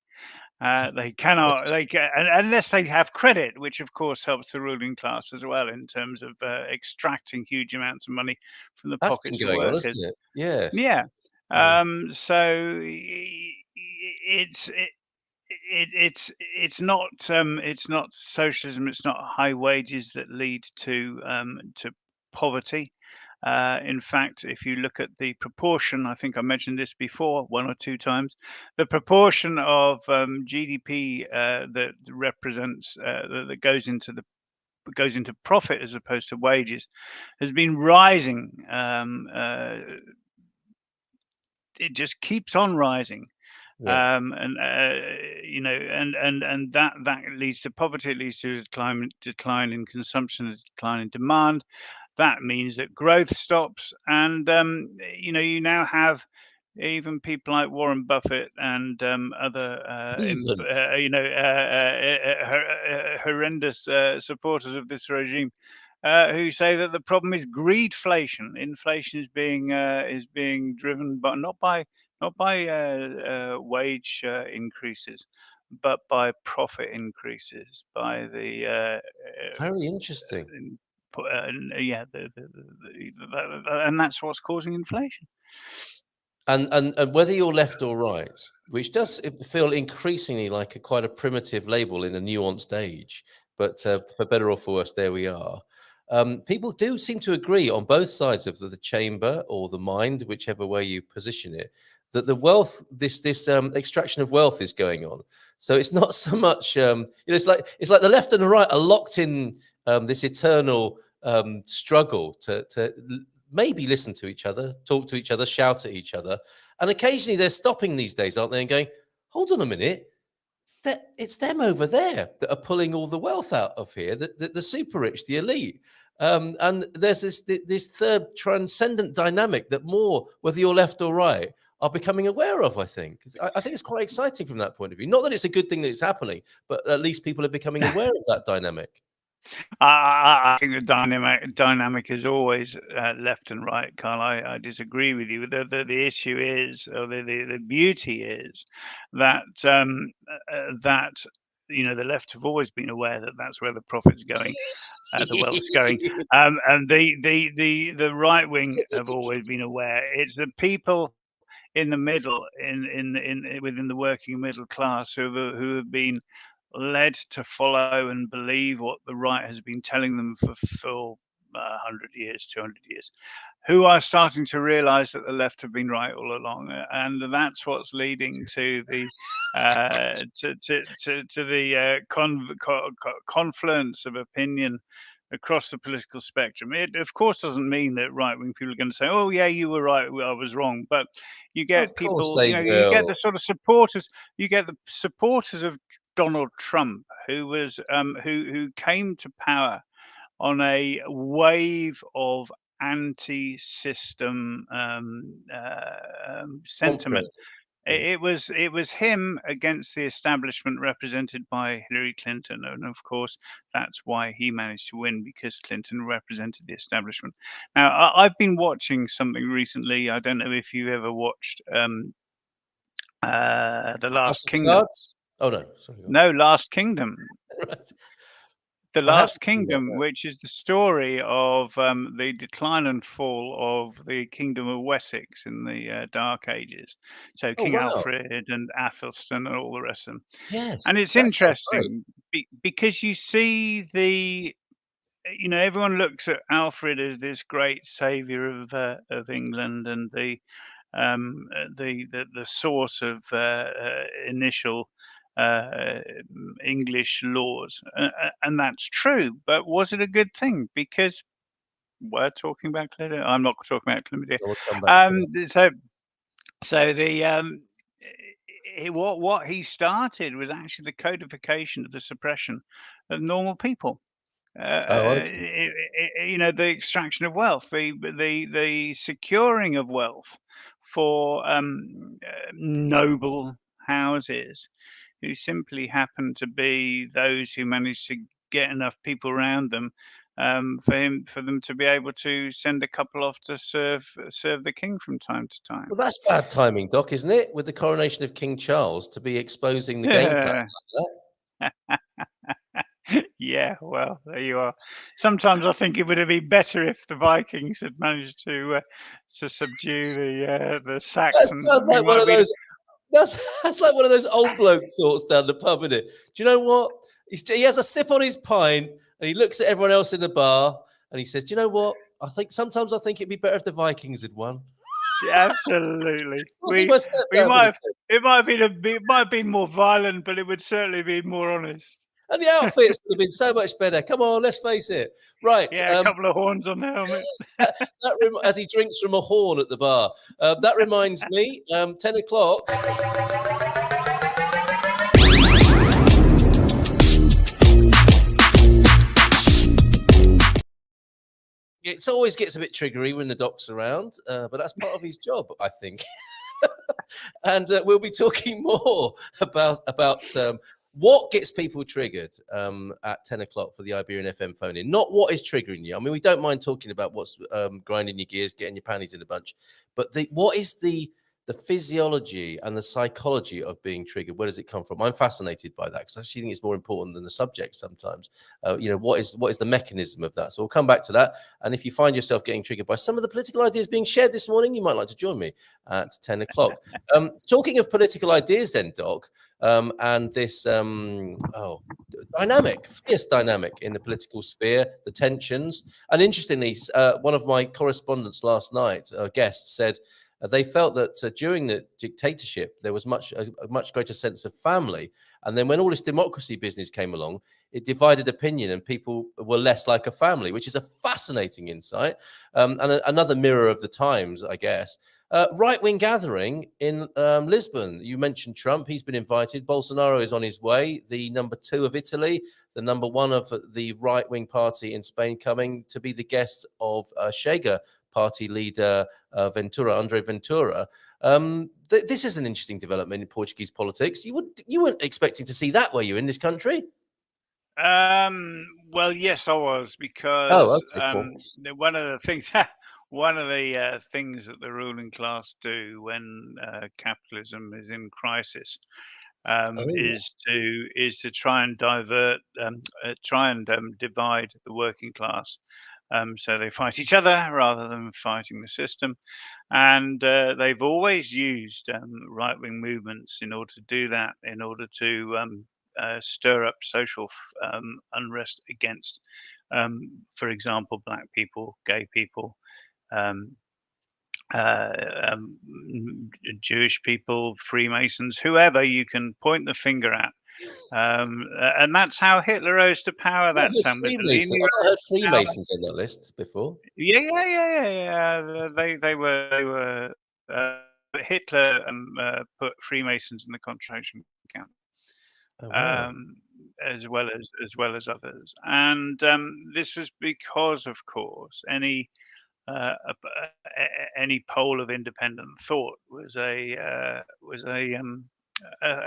They cannot, unless they have credit, which of course helps the ruling class as well in terms of extracting huge amounts of money from the That's been pockets of going on, workers. isn't it? Yes. Yeah. Yeah. So it's it's not socialism. It's not high wages that lead to poverty. In fact, if you look at the proportion, I think I mentioned this before 1 or 2 times, the proportion of GDP that represents that goes into profit as opposed to wages has been rising. It just keeps on rising. Yeah. And and that leads to poverty. It leads to decline in consumption, a decline in demand. That means that growth stops, and you now have even people like Warren Buffett and other Even. horrendous supporters of this regime who say that the problem is greedflation. Inflation is being driven by not by wage increases, but by profit increases, by the Very interesting. yeah, and that's what's causing inflation. And whether you're left or right, which does feel increasingly like quite a primitive label in a nuanced age, but for better or for worse, there we are. People do seem to agree on both sides of the chamber or the mind, whichever way you position it, that the wealth, this extraction of wealth is going on. So it's not so much, it's like the left and the right are locked in this eternal struggle to maybe listen to each other, talk to each other, shout at each other. And occasionally they're stopping these days, aren't they, and going, hold on a minute, it's them over there that are pulling all the wealth out of here, the super rich, the elite. And there's this third transcendent dynamic that more, whether you're left or right, are becoming aware of, I think. I think it's quite exciting from that point of view. Not that it's a good thing that it's happening, but at least people are becoming aware of that dynamic. I think the dynamic is always left and right, Carl. I disagree with you. The issue is, or the beauty is, that that the left have always been aware that that's where the profit's going. the wealth's going. And the right wing have always been aware. It's the people in the middle, within the working middle class, who have been led to follow and believe what the right has been telling them for 100 years, 200 years, who are starting to realize that the left have been right all along, and that's what's leading to the confluence of opinion across the political spectrum. It of course doesn't mean that right-wing people are going to say, "Oh yeah, you were right, I was wrong," but you get Of course people, they you get will. the sort of supporters, you get the supporters of Donald Trump, who was who came to power on a wave of anti-system sentiment. Confident. Yeah. It was him against the establishment represented by Hillary Clinton, and of course that's why he managed to win, because Clinton represented the establishment. Now I've been watching something recently. I don't know if you ever watched The House Last of Kingdom. Cards? Oh no, sorry. No, Last Kingdom. Right. The I Last haven't seen that, Kingdom, no. which is the story of the decline and fall of the Kingdom of Wessex in the Dark Ages. So Oh King wow. Alfred and Athelstan and all the rest of them. And Yes, it's that sounds great. interesting because you see everyone looks at Alfred as this great savior of England and the source of initial English laws, and that's true. But was it a good thing? Because we're talking about chlamydia. I'm not talking about chlamydia. So we'll come back to that. So what he started was actually the codification of the suppression of normal people. Oh, okay. The extraction of wealth, the securing of wealth for noble houses, who simply happen to be those who manage to get enough people around them for them to be able to send a couple off to serve the king from time to time. Well, that's bad timing, Doc, isn't it? With the coronation of King Charles to be exposing the game plan like that. Yeah, well, there you are. Sometimes I think it would have been better if the Vikings had managed to subdue the That Saxons. sounds We like one might of be. those. That's like one of those old bloke thoughts down the pub, isn't it? Do you know what? He has a sip on his pint and he looks at everyone else in the bar and he says, "Do you know what? I think it'd be better if the Vikings had won." Absolutely. What's he my stepdad We would might have have, said. it might have been it might have been more violent, but it would certainly be more honest. And the outfits would have been so much better. Come on, let's face it. Right. Yeah, a couple of horns on the helmet. As he drinks from a horn at the bar. That reminds me, 10 o'clock. It always gets a bit triggery when the doc's around, but that's part of his job, I think. And we'll be talking more about what gets people triggered at 10 o'clock for the Iberian FM phone in. Not what is triggering you. I mean, we don't mind talking about what's grinding your gears, getting your panties in a bunch, but what is the physiology and the psychology of being triggered? Where does it come from? I'm fascinated by that because I actually think it's more important than the subject sometimes. What is the mechanism of that? So we'll come back to that. And if you find yourself getting triggered by some of the political ideas being shared this morning, you might like to join me at 10 o'clock. Talking of political ideas then, Doc, and this fierce dynamic in the political sphere, the tensions. And interestingly, one of my correspondents last night, a guest, said they felt that during the dictatorship, there was a much greater sense of family. And then when all this democracy business came along, it divided opinion and people were less like a family, which is a fascinating insight. And another mirror of the times, I guess. Right-wing gathering in Lisbon. You mentioned Trump. He's been invited. Bolsonaro is on his way. The number 2 of Italy, the number 1 of the right-wing party in Spain, coming to be the guest of Chega party leader Andre Ventura. This is an interesting development in Portuguese politics. You weren't expecting to see that, were you, in this country? Well, yes, I was, because cool. one of the things that the ruling class do when capitalism is in crisis Oh, is to try and divert, divide the working class. So they fight each other rather than fighting the system, and they've always used right-wing movements in order to do that, in order to stir up social unrest against, for example, black people, gay people, um, uh, um, Jewish people, Freemasons, whoever you can point the finger at. And that's how Hitler rose to power. I've not That's heard how Freemason. Mussolini I've not rose heard to power. Freemasons on that list before. Yeah, yeah, yeah, yeah, yeah. They were. Hitler put Freemasons in the concentration camp, Oh wow. as well as others, and this was because, of course, any pole of independent thought was a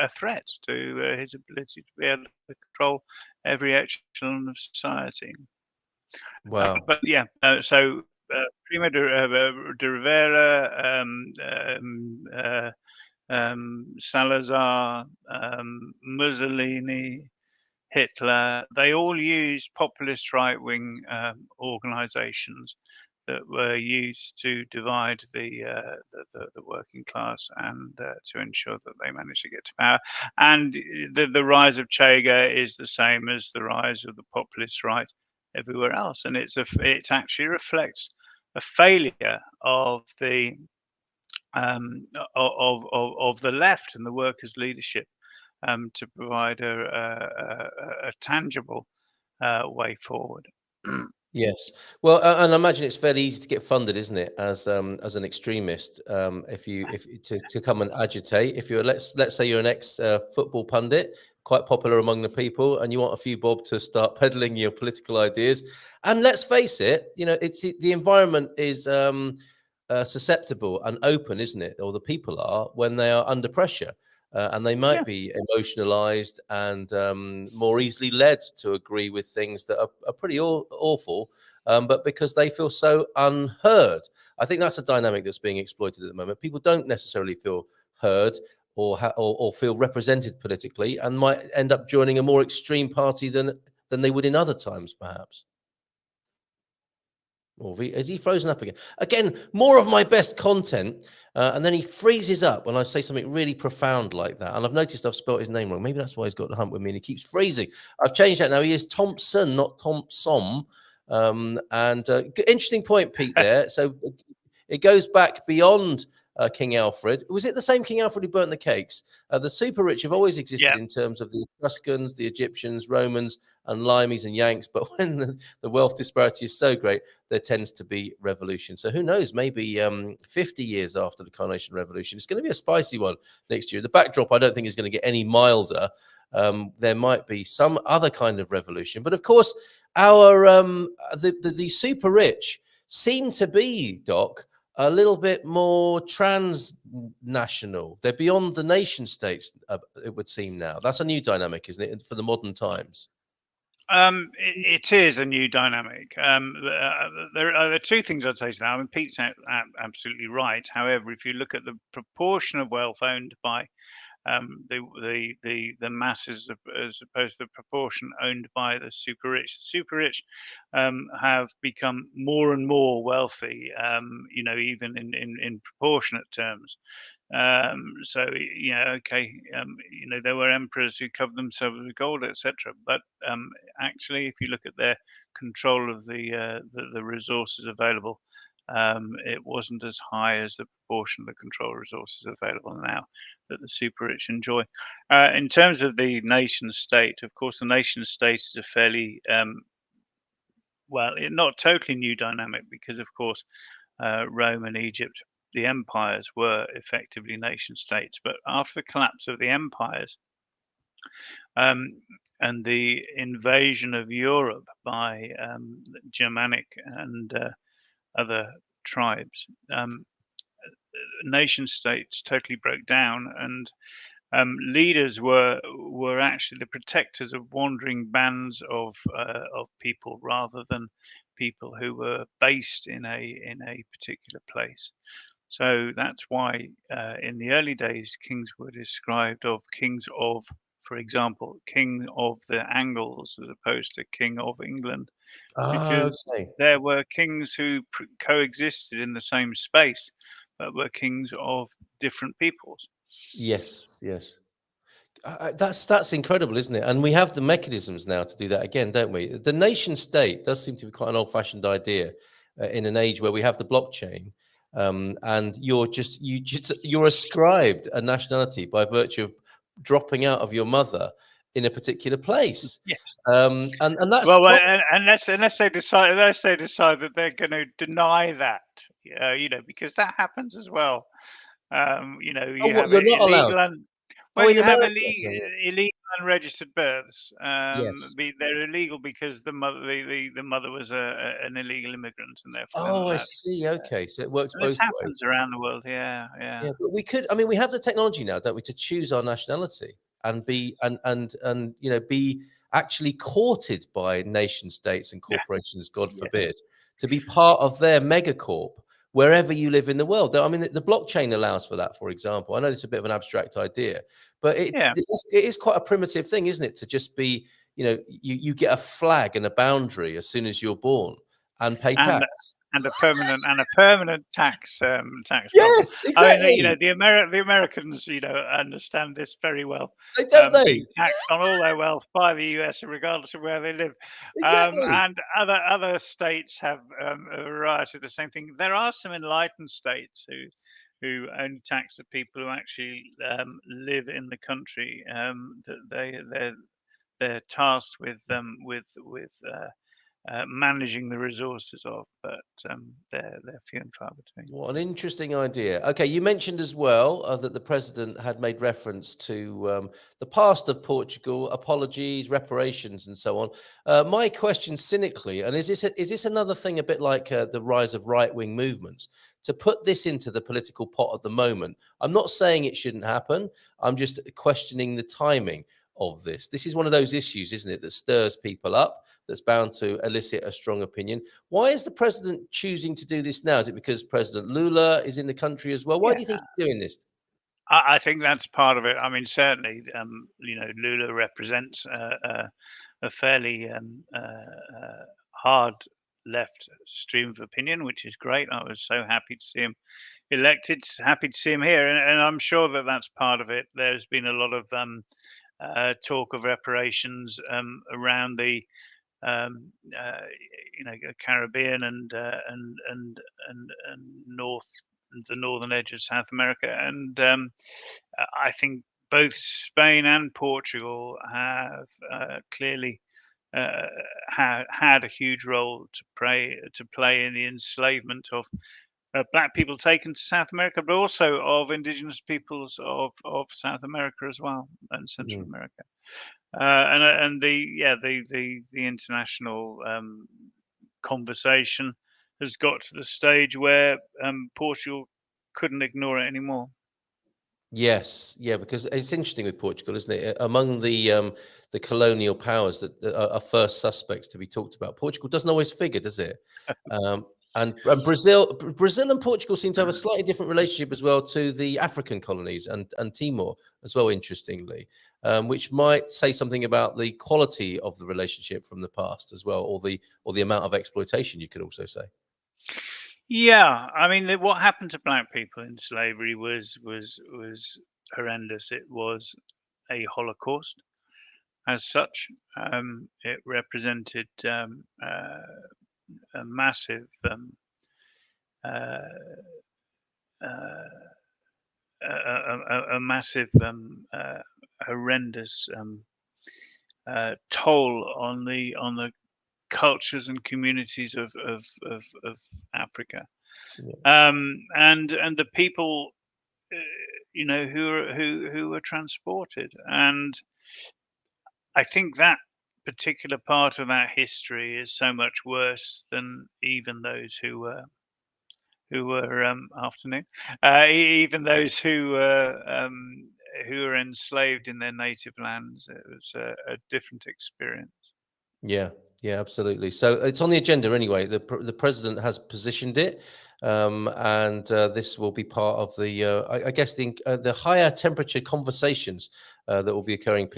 threat to his ability to be able to control every echelon of society. Wow. But yeah, so Primo de Rivera, Salazar, Mussolini, Hitler, they all used populist right-wing organizations that were used to divide the working class, and to ensure that they managed to get to power. And the rise of Chega is the same as the rise of the populist right everywhere else, and it actually reflects a failure of the of the left and the workers' leadership to provide a tangible way forward. Yes. Well, and I imagine it's fairly easy to get funded, isn't it, as an extremist, if to come and agitate. If you're let's say you're an ex football pundit, quite popular among the people, and you want a few bob to start peddling your political ideas. And let's face it, it's the environment is susceptible and open, isn't it? Or the people are when they are under pressure. And they Yeah. might be emotionalized and more easily led to agree with things that are pretty awful, but because they feel so unheard. I think that's a dynamic that's being exploited at the moment. People don't necessarily feel heard or feel represented politically, and might end up joining a more extreme party than they would in other times, perhaps. Or is he frozen up again? Again, more of my best content, and then he freezes up when I say something really profound like that. And I've noticed I've spelt his name wrong. Maybe that's why he's got the hump with me, and he keeps freezing. I've changed that now. He is Thompson, not Thompson. And interesting point, Pete. There, so it goes back beyond King Alfred. Was it the same King Alfred who burnt the cakes? The super rich have always existed Yeah. in terms of the Etruscans, the Egyptians, Romans, and Limeys and Yanks. But when the wealth disparity is so great, there tends to be revolution. So who knows? Maybe 50 years after the Carnation Revolution, it's going to be a spicy one next year. The backdrop, I don't think, is going to get any milder. There might be some other kind of revolution, but of course, our the super rich seem to be, Doc, a little bit more transnational. They're beyond the nation states, it would seem now. That's a new dynamic, isn't it, for the modern times? It is a new dynamic. There are two things I'd say to that. I mean, Pete's absolutely right. However, if you look at the proportion of wealth owned by the masses, as opposed to the proportion owned by the super rich, have become more and more wealthy. Even in proportionate terms. So okay, there were emperors who covered themselves with gold, etc. But actually, if you look at their control of the resources available, it wasn't as high as the proportion of the control resources available now that the super rich enjoy. In terms of the nation state, of course, the nation state is a fairly not totally new dynamic, because of course Rome and Egypt, the empires, were effectively nation states. But after the collapse of the empires and the invasion of Europe by Germanic and other tribes, nation states totally broke down, and leaders were actually the protectors of wandering bands of people, rather than people who were based in a particular place. So that's why in the early days, kings were described of kings of, for example, king of the Angles as opposed to king of England, Ah, because okay. there were kings who coexisted in the same space, but were kings of different peoples. Yes, yes. That's incredible, isn't it? And we have the mechanisms now to do that again, don't we? The nation state does seem to be quite an old-fashioned idea in an age where we have the blockchain, and you're ascribed a nationality by virtue of dropping out of your mother in a particular place, Yeah. and that's Well, quite. unless they decide that they're going to deny that, because that happens as well. Oh, You what have you're not allowed? Oh, in you have America, yeah, yeah. illegal unregistered births. Yes. They're illegal because the mother was an illegal immigrant, and therefore they're not Oh, I allowed. see. Okay, so it works And this both happens ways. around the world. Yeah, yeah, Yeah, but we could. I mean, we have the technology now, don't we, to choose our nationality and be and be actually courted by nation states and yeah, corporations, God yes, forbid, to be part of their megacorp wherever you live in the world. I mean, the blockchain allows for that, for example. I know it's a bit of an abstract idea, but yeah. it is quite a primitive thing, isn't it? To just be, you get a flag and a boundary as soon as you're born and pay and tax. and a permanent tax problem. Yes, I mean, exactly. the Americans, understand this very well, Don't they? being taxed on all their wealth by the US, regardless of where they live. Exactly. And other states have a variety of the same thing. There are some enlightened states who only tax the people who actually live in the country that they're tasked with managing the resources of, but they're few and far between. What an interesting idea. Okay, you mentioned as well that the president had made reference to the past of Portugal, apologies, reparations, and so on. My question, cynically, and is this another thing a bit like the rise of right wing movements? To put this into the political pot at the moment, I'm not saying it shouldn't happen. I'm just questioning the timing of this. This is one of those issues, isn't it, that stirs people up, that's bound to elicit a strong opinion. Why is the president choosing to do this now? Is it because President Lula is in the country as well? Why Yeah, do you think he's doing this? I think that's part of it. I mean, certainly, Lula represents a fairly hard left stream of opinion, which is great. I was so happy to see him elected, happy to see him here, and I'm sure that that's part of it. There's been a lot of talk of reparations around the Caribbean and the northern edge of South America, and I think both Spain and Portugal have clearly had a huge role to play in the enslavement of black people taken to South America, but also of indigenous peoples of South America as well, and Central Mm. America. And the international conversation has got to the stage where Portugal couldn't ignore it anymore. Yes, yeah, because it's interesting with Portugal, isn't it? Among the colonial powers that are first suspects to be talked about, Portugal doesn't always figure, does it? And Brazil and Portugal seem to have a slightly different relationship as well to the African colonies and Timor as well, interestingly, which might say something about the quality of the relationship from the past as well, or the amount of exploitation, you could also say. Yeah, I mean, what happened to black people in slavery was horrendous. It was a Holocaust as such. It represented a massive uh, uh, a massive horrendous toll on the cultures and communities of Africa, Yeah. and the people who were transported. And I think that particular part of that history is so much worse than even those who were afternoon, even those who were enslaved in their native lands. It was a different experience. Yeah, Yeah, absolutely. So it's on the agenda anyway. The president has positioned it, and this will be part of the, I guess, the higher temperature conversations that will be occurring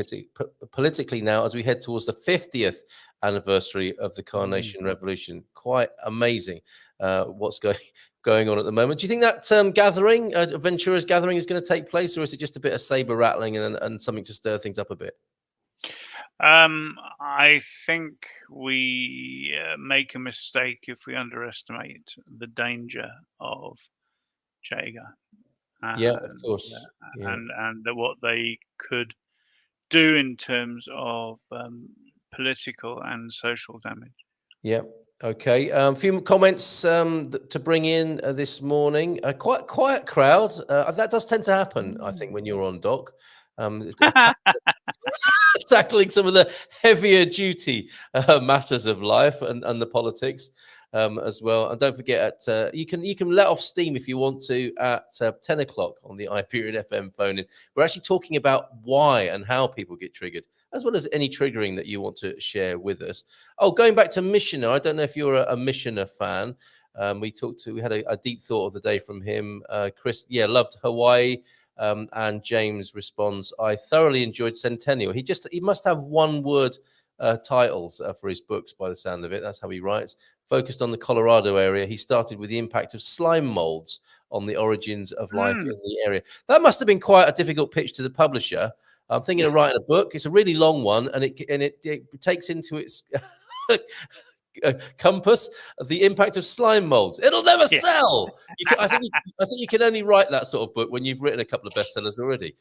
politically now as we head towards the 50th anniversary of the Carnation Revolution. Quite amazing what's going on at the moment. Do you think that gathering, Ventura's gathering, is going to take place, or is it just a bit of saber rattling and something to stir things up a bit? I think we make a mistake if we underestimate the danger of Jaeger. Yeah, of course. And what they could do in terms of political and social damage. Yeah. Okay. A few comments to bring in this morning. A quite quiet crowd. That does tend to happen, I think, when you're on, Doc. Tackling some of the heavier duty matters of life and the politics as well. And don't forget, you can let off steam if you want to at 10 o'clock on the iPeriod FM phone in. We're actually talking about why and how people get triggered, as well as any triggering that you want to share with us. Oh, going back to Michener, I don't know if you're a Michener fan. We had a deep thought of the day from him. Chris, loved Hawaii. And James responds, I thoroughly enjoyed Centennial. He must have one-word titles for his books by the sound of it. That's how he writes. Focused on the Colorado area, he started with the impact of slime molds on the origins of life in the area. That must have been quite a difficult pitch to the publisher. I'm thinking of writing a book. It's a really long one, and it takes into its compass the impact of slime molds. It'll never sell. I think you can only write that sort of book when you've written a couple of bestsellers already.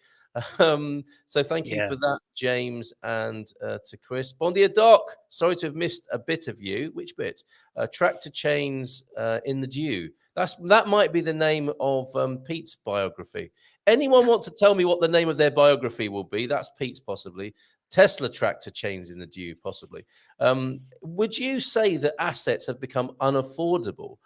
So thank you for that, James, and to Chris. Bon dia, Doc. Sorry to have missed a bit of you. Which bit? Tractor chains in the dew. That might be the name of Pete's biography. Anyone want to tell me what the name of their biography will be? That's Pete's, possibly. Tesla tractor chains in the dew, possibly. Would you say that assets have become unaffordable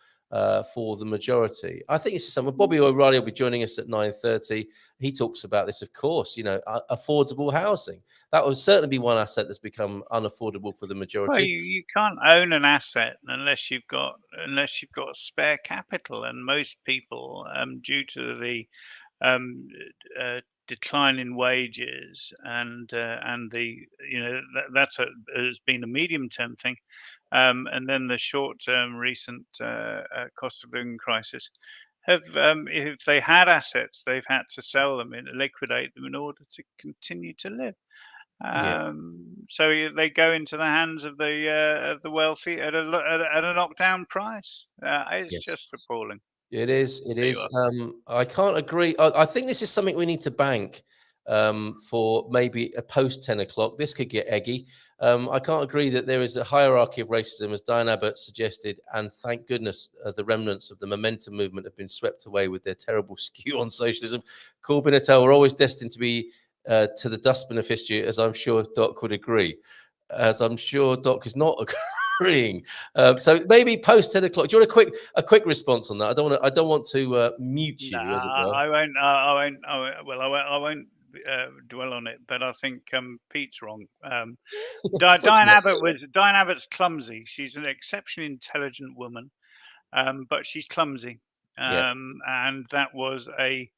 for the majority? I think it's something. Bobby O'Reilly will be joining us at 9:30. He talks about this, of course. Affordable housing. That would certainly be one asset that's become unaffordable for the majority. Well, you can't own an asset unless you've got spare capital, and most people, due to the decline in wages and the has been a medium-term thing, and then the short-term recent cost of living crisis have if they had assets, they've had to sell them and liquidate them in order to continue to live. So they go into the hands of the wealthy at a knockdown price. It's just appalling. It is. I can't agree. I think this is something we need to bank for maybe a post 10 o'clock. This could get eggy. I can't agree that there is a hierarchy of racism, as Diane Abbott suggested, and thank goodness the remnants of the Momentum movement have been swept away with their terrible skew on socialism. Corbyn et al. Were always destined to be to the dustbin of history, as I'm sure Doc would agree. As I'm sure Doc is not agreeing. So maybe post 10 o'clock. Do you want a quick response on that? I don't want to mute you. No, as it were. I won't dwell on it, but I think Pete's wrong. Diane Abbott's clumsy. She's an exceptionally intelligent woman, but she's clumsy, and that was a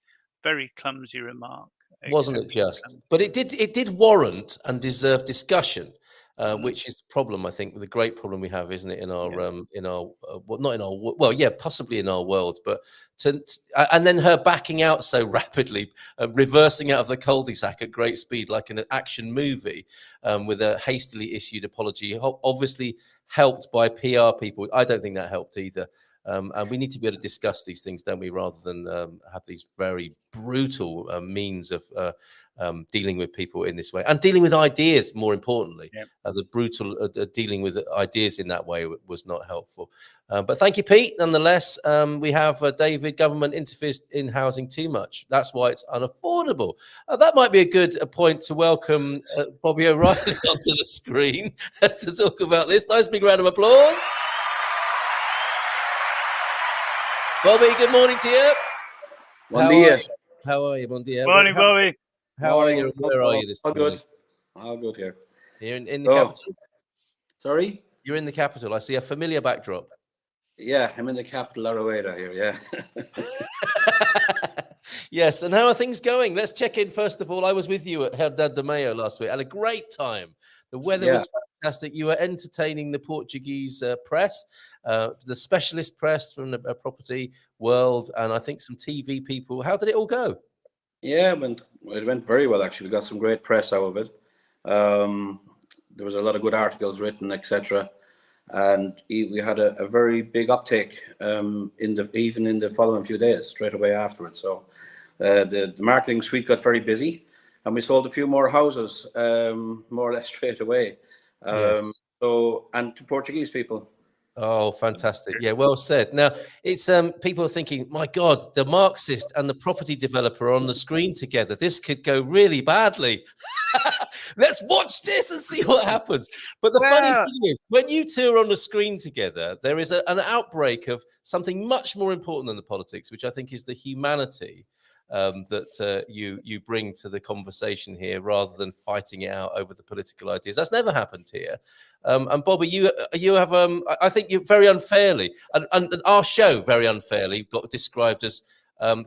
very clumsy remark. Wasn't it just? But it did warrant and deserve discussion. Which is the problem, I think, the great problem we have, isn't it, in our possibly in our world, but and then her backing out so rapidly, reversing out of the cul-de-sac at great speed, like in an action movie, with a hastily issued apology, obviously helped by PR people. I don't think that helped either. And we need to be able to discuss these things, don't we, rather than have these very brutal means of dealing with people in this way and dealing with ideas, more importantly. The brutal dealing with ideas in that way was not helpful. But thank you, Pete. Nonetheless, we have David, government interferes in housing too much. That's why it's unaffordable. That might be a good point to welcome Bobby O'Reilly onto the screen to talk about this. Nice big round of applause. Bobby, good morning to you. Bon dia. How are you? Bon dia. Morning, Bobby. How are you? Where are you this morning? All good here. here in the capital. Sorry? You're in the capital. I see a familiar backdrop. Yeah, I'm in the capital, Arawaida here, yeah. Yes, and how are things going? Let's check in first of all. I was with you at Herdad de Mayo last week. I had a great time. The weather was fantastic. You were entertaining the Portuguese press, the specialist press from the property world, and I think some TV people. How did it all go? Yeah, it went very well, actually. We got some great press out of it. There was a lot of good articles written, etc. And we had a very big uptake even in the following few days, straight away afterwards. So the marketing suite got very busy, and we sold a few more houses, more or less straight away. Yes. And to Portuguese people. Oh, fantastic. Yeah, well said. Now, it's people are thinking, my God, the Marxist and the property developer are on the screen together. This could go really badly. Let's watch this and see what happens. But the funny thing is, when you two are on the screen together, there is an outbreak of something much more important than the politics, which I think is the humanity that you bring to the conversation here, rather than fighting it out over the political ideas. That's never happened here. And Bobby, you have I think you very unfairly, and our show very unfairly got described as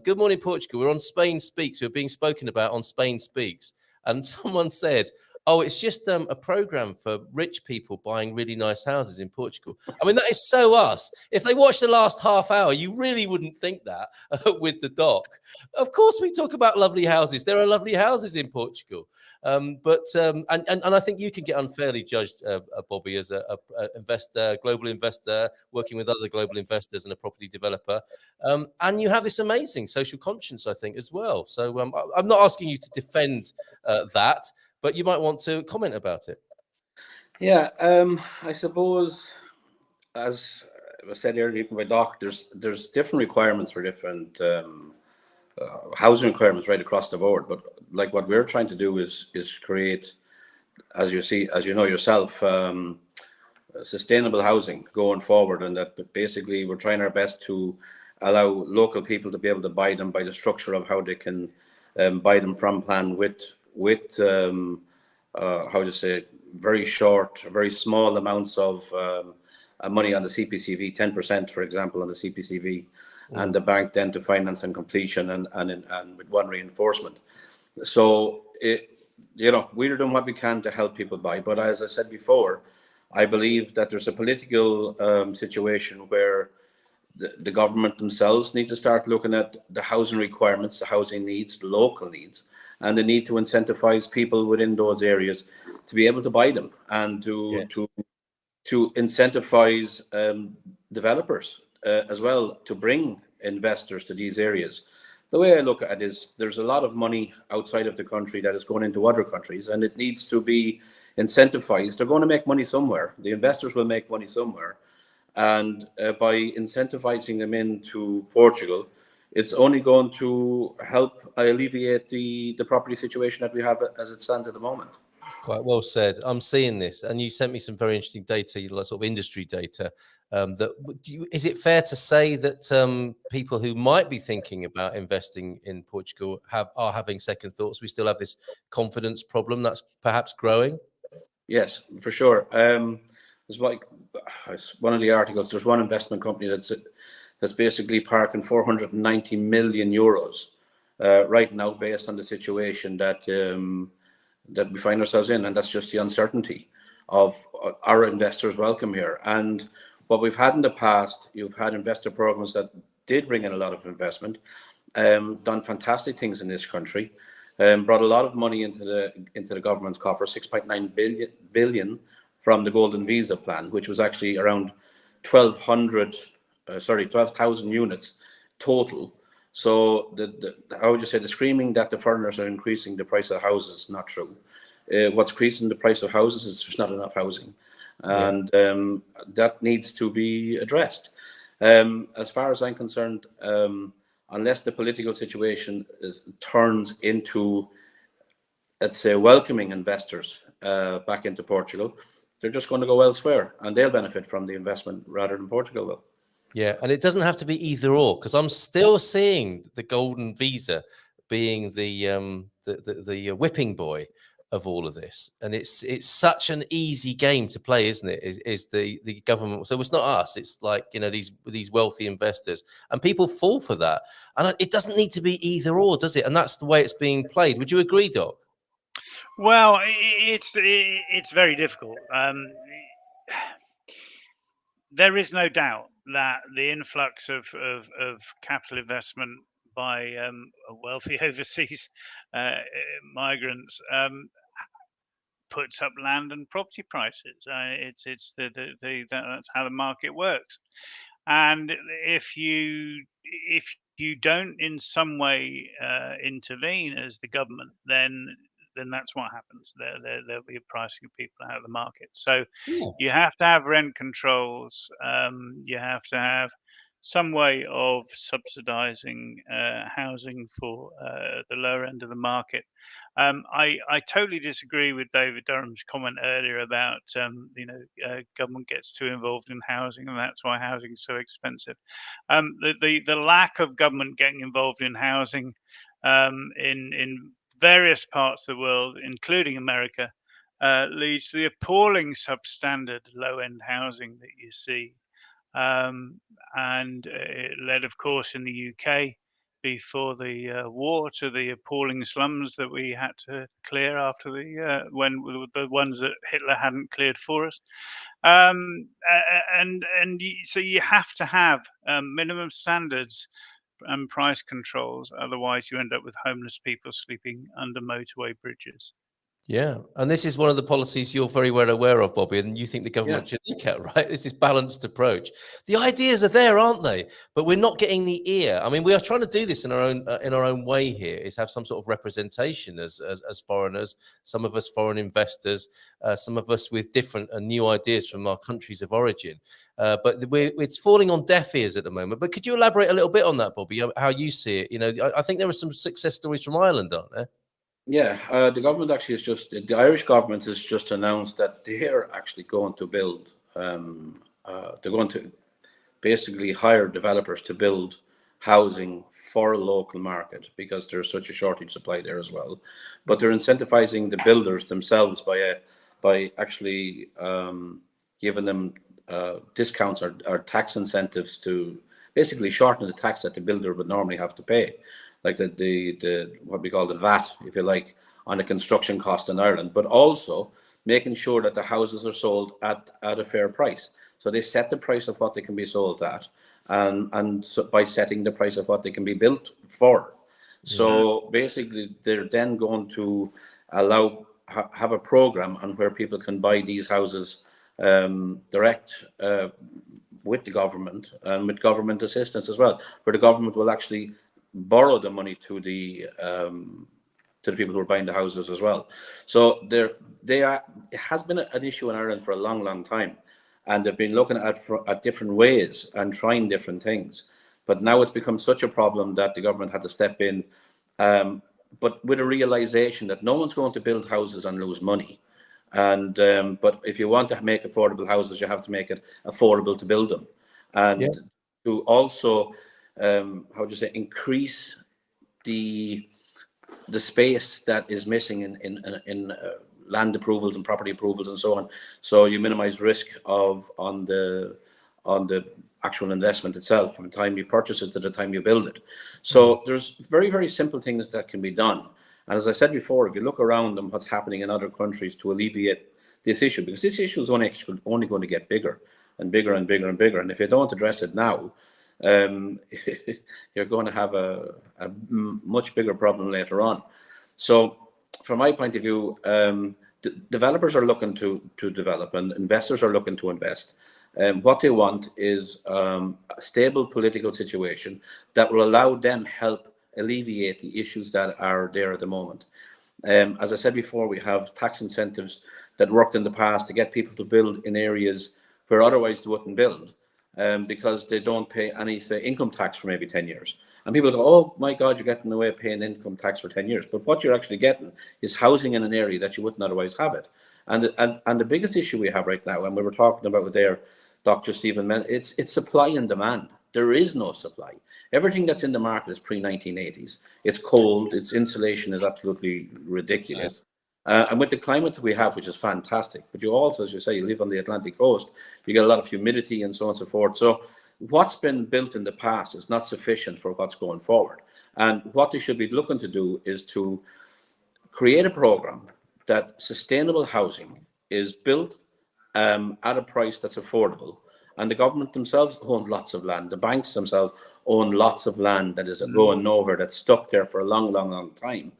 Good Morning Portugal. We're on Spain Speaks. We're being spoken about on Spain Speaks, and someone said, oh, it's just a program for rich people buying really nice houses in Portugal. I mean, that is so us. If they watched the last half hour, you really wouldn't think that with the doc. Of course, we talk about lovely houses. There are lovely houses in Portugal. And I think you can get unfairly judged, Bobby, as a investor, global investor, working with other global investors and a property developer. And you have this amazing social conscience, I think, as well. So I'm not asking you to defend that, but you might want to comment about it. Yeah, I suppose, as was said earlier by Doc, there's different requirements for different housing requirements right across the board. But like what we're trying to do is create, as you know yourself, sustainable housing going forward, and that basically we're trying our best to allow local people to be able to buy them by the structure of how they can buy them from plan with how to say, very short, very small amounts of money on the CPCV, 10%, for example, on the CPCV, and the bank then to finance and completion and with one reinforcement. So, we're doing what we can to help people buy. But as I said before, I believe that there's a political situation where the government themselves need to start looking at the housing requirements, the housing needs, the local needs, and the need to incentivize people within those areas to be able to buy them, and to incentivize developers as well to bring investors to these areas. The way I look at it is there's a lot of money outside of the country that is going into other countries, and it needs to be incentivized. They're going to make money somewhere. The investors will make money somewhere. And by incentivizing them into Portugal, it's only going to help alleviate the property situation that we have as it stands at the moment. Quite well said. I'm seeing this, and you sent me some very interesting data, sort of industry data. Is it fair to say that people who might be thinking about investing in Portugal are having second thoughts? We still have this confidence problem that's perhaps growing. Yes, for sure. There's like one of the articles. There's one investment company that's basically parking 490 million euros right now, based on the situation that we find ourselves in, and that's just the uncertainty of our investors' welcome here. And what we've had in the past, you've had investor programs that did bring in a lot of investment, done fantastic things in this country, brought a lot of money into the government's coffer, 6.9 billion from the Golden Visa plan, which was actually around 12,000 units total. So how would you say, the screaming that the foreigners are increasing the price of houses is not true. What's increasing the price of houses is there's not enough housing, and that needs to be addressed. As far as I'm concerned, unless the political situation turns into, let's say, welcoming investors back into Portugal, they're just going to go elsewhere, and they'll benefit from the investment rather than Portugal will. Yeah, and it doesn't have to be either or, because I'm still seeing the Golden Visa being the whipping boy of all of this, and it's such an easy game to play, isn't it? Is the government? So it's not us. It's like, you know, these wealthy investors, and people fall for that. And it doesn't need to be either or, does it? And that's the way it's being played. Would you agree, Doc? Well, it's very difficult. There is no doubt that the influx of capital investment by wealthy overseas migrants puts up land and property prices. It's that's how the market works. And if you don't in some way intervene as the government, then that's what happens. There'll be a pricing of people out of the market. So you have to have rent controls. You have to have some way of subsidizing housing for the lower end of the market. I totally disagree with David Durham's comment earlier about government gets too involved in housing and that's why housing is so expensive. The lack of government getting involved in housing in various parts of the world, including America, leads to the appalling substandard low-end housing that you see. And it led, of course, in the UK before the war to the appalling slums that we had to clear after when the ones that Hitler hadn't cleared for us. So you have to have minimum standards and price controls. Otherwise, you end up with homeless people sleeping under motorway bridges. Yeah, and this is one of the policies you're very well aware of, Bobby, and you think the government should look at, right? This is balanced approach. The ideas are there, aren't they? But we're not getting the ear. I mean, we are trying to do this in our own way here. Is have some sort of representation as foreigners. Some of us foreign investors, some of us with different and new ideas from our countries of origin. But it's falling on deaf ears at the moment. But could you elaborate a little bit on that, Bobby? How you see it? You know, I think there are some success stories from Ireland, aren't there? Yeah, the government actually the Irish government has just announced that they're actually going to build, they're going to basically hire developers to build housing for a local market because there's such a shortage supply there as well. But they're incentivizing the builders themselves by actually giving them discounts or tax incentives to basically shorten the tax that the builder would normally have to pay. Like the what we call the VAT, if you like, on the construction cost in Ireland, but also making sure that the houses are sold at a fair price. So they set the price of what they can be sold at, and so by setting the price of what they can be built for. So basically, they're then going to have a program on where people can buy these houses direct with the government and with government assistance as well, where the government will actually borrow the money to the people who are buying the houses as well. So it has been an issue in Ireland for a long, long time, and they've been looking at different ways and trying different things. But now it's become such a problem that the government had to step in, but with a realization that no one's going to build houses and lose money. And but if you want to make affordable houses, you have to make it affordable to build them, and to also increase the space that is missing in land approvals and property approvals and so on. So you minimize risk on the actual investment itself from the time you purchase it to the time you build it. So there's very, very simple things that can be done. And as I said before, if you look around and what's happening in other countries to alleviate this issue, because this issue is only going to get bigger and bigger and bigger and bigger. And if you don't address it now, you're going to have a much bigger problem later on. So from my point of view, developers are looking to develop and investors are looking to invest. What they want is a stable political situation that will allow them help alleviate the issues that are there at the moment. As I said before, we have tax incentives that worked in the past to get people to build in areas where otherwise they wouldn't build. Because they don't pay any, say, income tax for maybe 10 years. And people go, oh my God, you're getting away paying income tax for 10 years. But what you're actually getting is housing in an area that you wouldn't otherwise have it. And the biggest issue we have right now, and we were talking about it there, Dr. Stephen, it's supply and demand. There is no supply. Everything that's in the market is pre-1980s. It's cold, its insulation is absolutely ridiculous. And with the climate that we have, which is fantastic, but you also, as you say, you live on the Atlantic coast, you get a lot of humidity and so on and so forth. So what's been built in the past is not sufficient for what's going forward. And what they should be looking to do is to create a program that sustainable housing is built at a price that's affordable. And the government themselves own lots of land. The banks themselves own lots of land that is going nowhere, that's stuck there for a long, long, long time.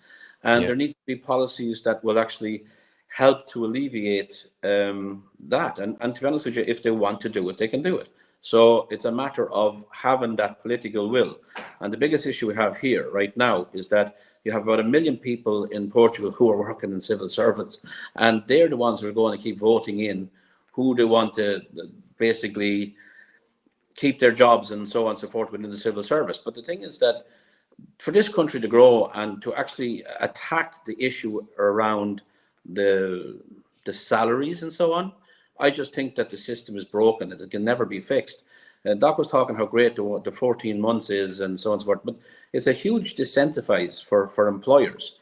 And there needs to be policies that will actually help to alleviate that. And to be honest with you, if they want to do it, they can do it. So it's a matter of having that political will. And the biggest issue we have here right now is that you have about 1 million people in Portugal who are working in civil service, and they're the ones who are going to keep voting in who they want to basically keep their jobs and so on and so forth within the civil service. But the thing is that for this country to grow and to actually attack the issue around the salaries and so on, I just think that the system is broken and it can never be fixed. And Doc was talking how great the 14 months is and so on and so forth, but it's a huge disincentivize for employers.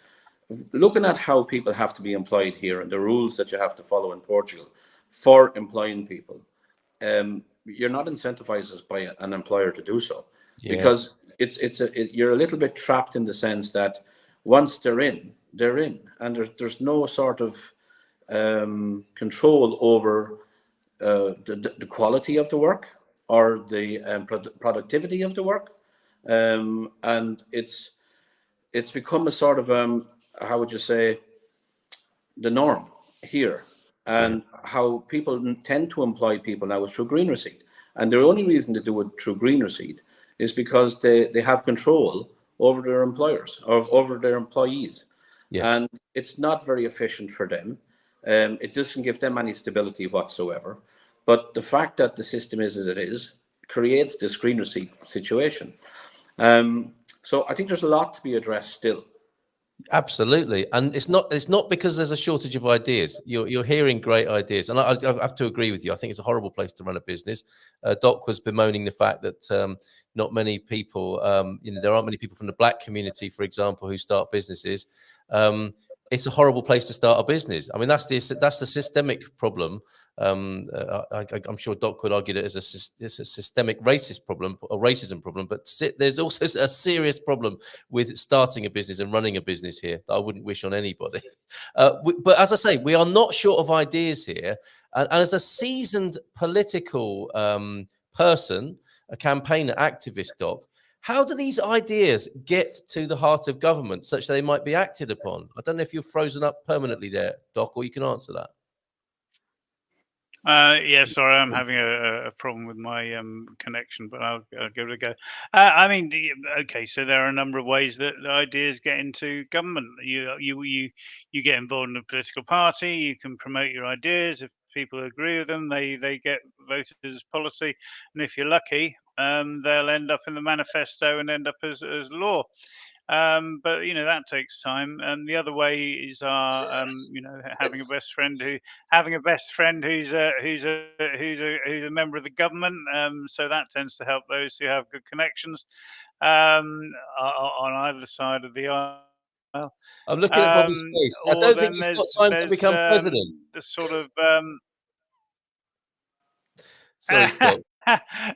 Looking at how people have to be employed here and the rules that you have to follow in Portugal for employing people, you're not incentivized by an employer to do so, because you're a little bit trapped in the sense that once they're in, and there's no sort of control over the quality of the work or the productivity of the work, and it's become a sort of how would you say, the norm here. And how people tend to employ people now is through green receipt. And the only reason to do it through green receipt is because they have control over their employers or over their employees. Yes. And it's not very efficient for them. It doesn't give them any stability whatsoever. But the fact that the system is as it is creates this green receipt situation. So I think there's a lot to be addressed still. Absolutely, and it's not because there's a shortage of ideas. You're hearing great ideas, and I have to agree with you. I think it's a horrible place to run a business. Doc was bemoaning the fact that not many people, there aren't many people from the black community, for example, who start businesses. It's a horrible place to start a business. I mean, that's the systemic problem. I'm sure Doc could argue that it's a systemic racist problem, a racism problem, but there's also a serious problem with starting a business and running a business here that I wouldn't wish on anybody. But as I say, we are not short of ideas here. And as a seasoned political person, a campaigner, activist, Doc, how do these ideas get to the heart of government such that they might be acted upon? I don't know if you're frozen up permanently there, Doc, or you can answer that. Yeah, sorry, I'm having a problem with my connection, but I'll give it a go. I mean, okay, so there are a number of ways that ideas get into government. You get involved in a political party. You can promote your ideas. If people agree with them, they get voted as policy, and if you're lucky, they'll end up in the manifesto and end up as law. But that takes time. And the other way is having a best friend who's a member of the government. So that tends to help those who have good connections on either side of the aisle. I'm looking at Bobby's face. I don't think he's got time to become president. The sort of sorry, Doc.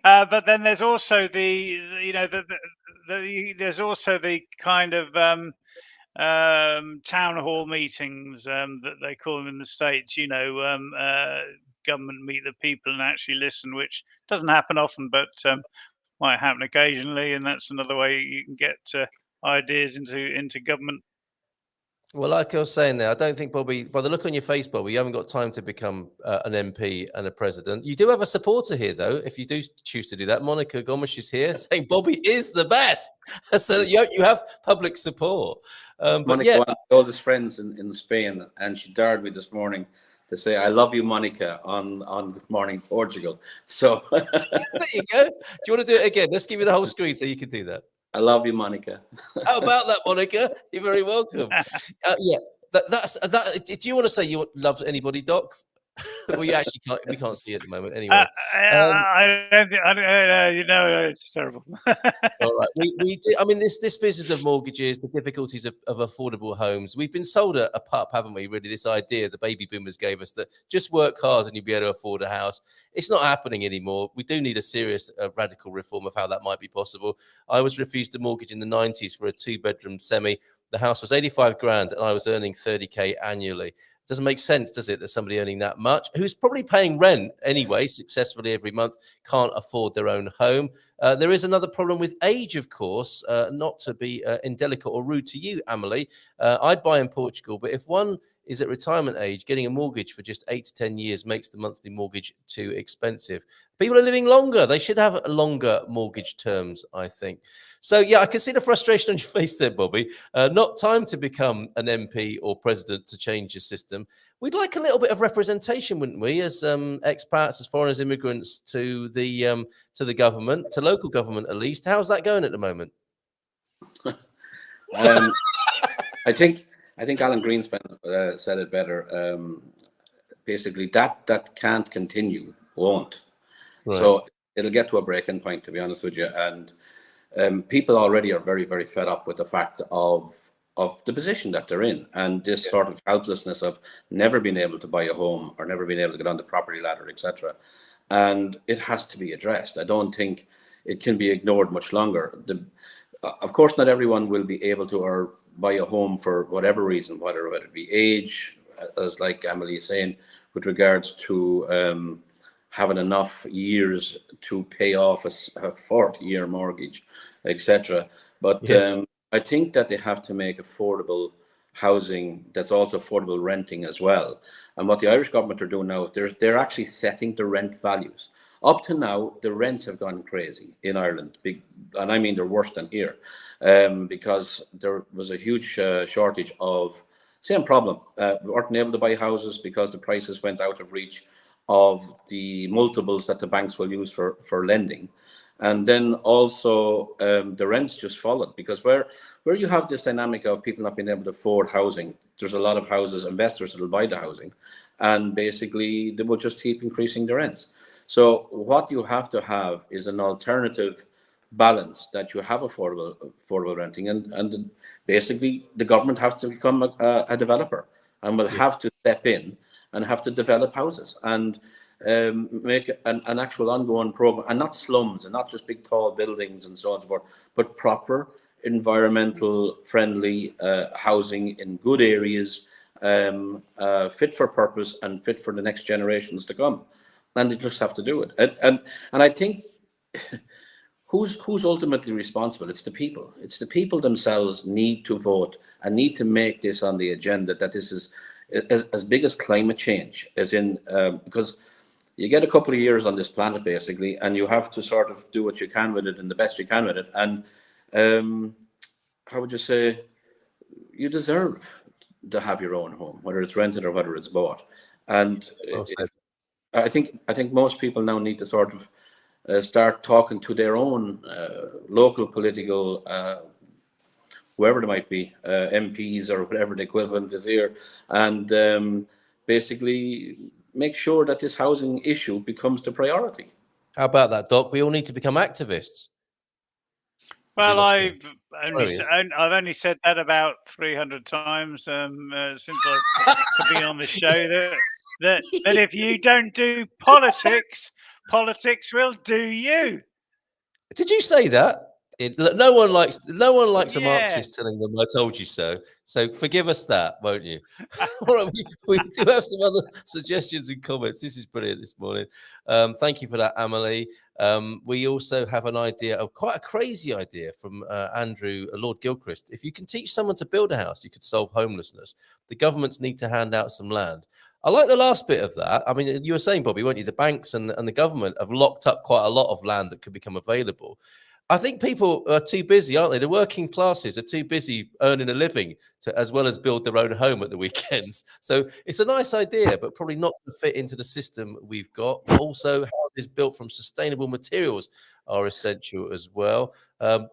But then there's also there's also the kind of town hall meetings that they call them in the States. Government meet the people and actually listen, which doesn't happen often, but might happen occasionally, and that's another way you can get ideas into government. Well, like I was saying there, I don't think, Bobby, by the look on your face, Bobby, you haven't got time to become an MP and a president. You do have a supporter here, though, if you do choose to do that. Monica Gomes is here saying Bobby is the best. So you have public support. Monica, one of my oldest friends in Spain, and she dared me this morning to say, "I love you, Monica," on Good Morning Portugal. So there you go. Do you want to do it again? Let's give you the whole screen so you can do that. I love you, Monica. How about that, Monica? You're very welcome. Yeah, that's that. Do you want to say you love anybody, Doc? We actually can't. We can't see it at the moment. Anyway, It's terrible. all right. We do. I mean, this business of mortgages, the difficulties of affordable homes. We've been sold a pup, haven't we? Really, this idea the baby boomers gave us that just work hard and you'll be able to afford a house. It's not happening anymore. We do need a serious radical reform of how that might be possible. I was refused a mortgage in the 90s for a 2-bedroom semi. The house was 85 grand and I was earning 30k annually. Doesn't make sense, does it, that somebody earning that much, who's probably paying rent anyway successfully every month, can't afford their own home? There is another problem with age, of course, not to be indelicate or rude to you, Amelie. I'd buy in Portugal, but if one is at retirement age, getting a mortgage for just 8 to 10 years makes the monthly mortgage too expensive. People are living longer. They should have longer mortgage terms, I think. So, yeah, I can see the frustration on your face there, Bobby. Not time to become an MP or president to change the system. We'd like a little bit of representation, wouldn't we, as expats, as foreigners, immigrants to the government, to local government at least. How's that going at the moment? I think Alan Greenspan said it better. Basically, that can't continue, won't. Right. So it'll get to a breaking point, to be honest with you. And people already are very, very fed up with the fact of the position that they're in, and this sort of helplessness of never being able to buy a home or never being able to get on the property ladder, etc. And it has to be addressed. I don't think it can be ignored much longer. Of course, not everyone will be able to or buy a home for whatever reason, whether it be age, as like Emily is saying, with regards to having enough years to pay off a 40-year mortgage, etc. But yes. I think that they have to make affordable housing that's also affordable renting as well. And what the Irish government are doing now, they're actually setting the rent values. Up to now, the rents have gone crazy in Ireland, and I mean they're worse than here, because there was a huge shortage of, same problem, we weren't able to buy houses because the prices went out of reach of the multiples that the banks will use for lending. And then also the rents just followed, because where you have this dynamic of people not being able to afford housing, there's a lot of houses, investors that will buy the housing, and basically they will just keep increasing the rents. So what you have to have is an alternative balance, that you have affordable renting, and basically the government has to become a developer and will have to step in and have to develop houses and make an actual ongoing program, and not slums and not just big tall buildings and so on and so forth, but proper environmental friendly housing in good areas, fit for purpose and fit for the next generations to come. And they just have to do it. And I think who's ultimately responsible? It's the people. It's the people themselves need to vote and need to make this on the agenda, that this is as big as climate change, as in, because you get a couple of years on this planet basically, and you have to sort of do what you can with it and the best you can with it. And how would you say, you deserve to have your own home, whether it's rented or whether it's bought. And I think most people now need to sort of start talking to their own local political, whoever they might be, MPs or whatever the equivalent is here, and basically make sure that this housing issue becomes the priority. How about that, Doc? We all need to become activists. Well, I've only said that about 300 times since I've been on the show, that if you don't do politics, politics will do you. Did you say that? No one likes a Marxist telling them "I told you so." So forgive us that, won't you? we do have some other suggestions and comments. This is brilliant this morning. Thank you for that, Amelie. We also have an idea, quite a crazy idea from Andrew, Lord Gilchrist. If you can teach someone to build a house, you could solve homelessness. The governments need to hand out some land. I like the last bit of that. I mean, you were saying, Bobby, weren't you? The banks and the government have locked up quite a lot of land that could become available. I think people are too busy, aren't they? The working classes are too busy earning a living as well as build their own home at the weekends. So it's a nice idea, but probably not to fit into the system we've got. Also, houses built from sustainable materials are essential as well.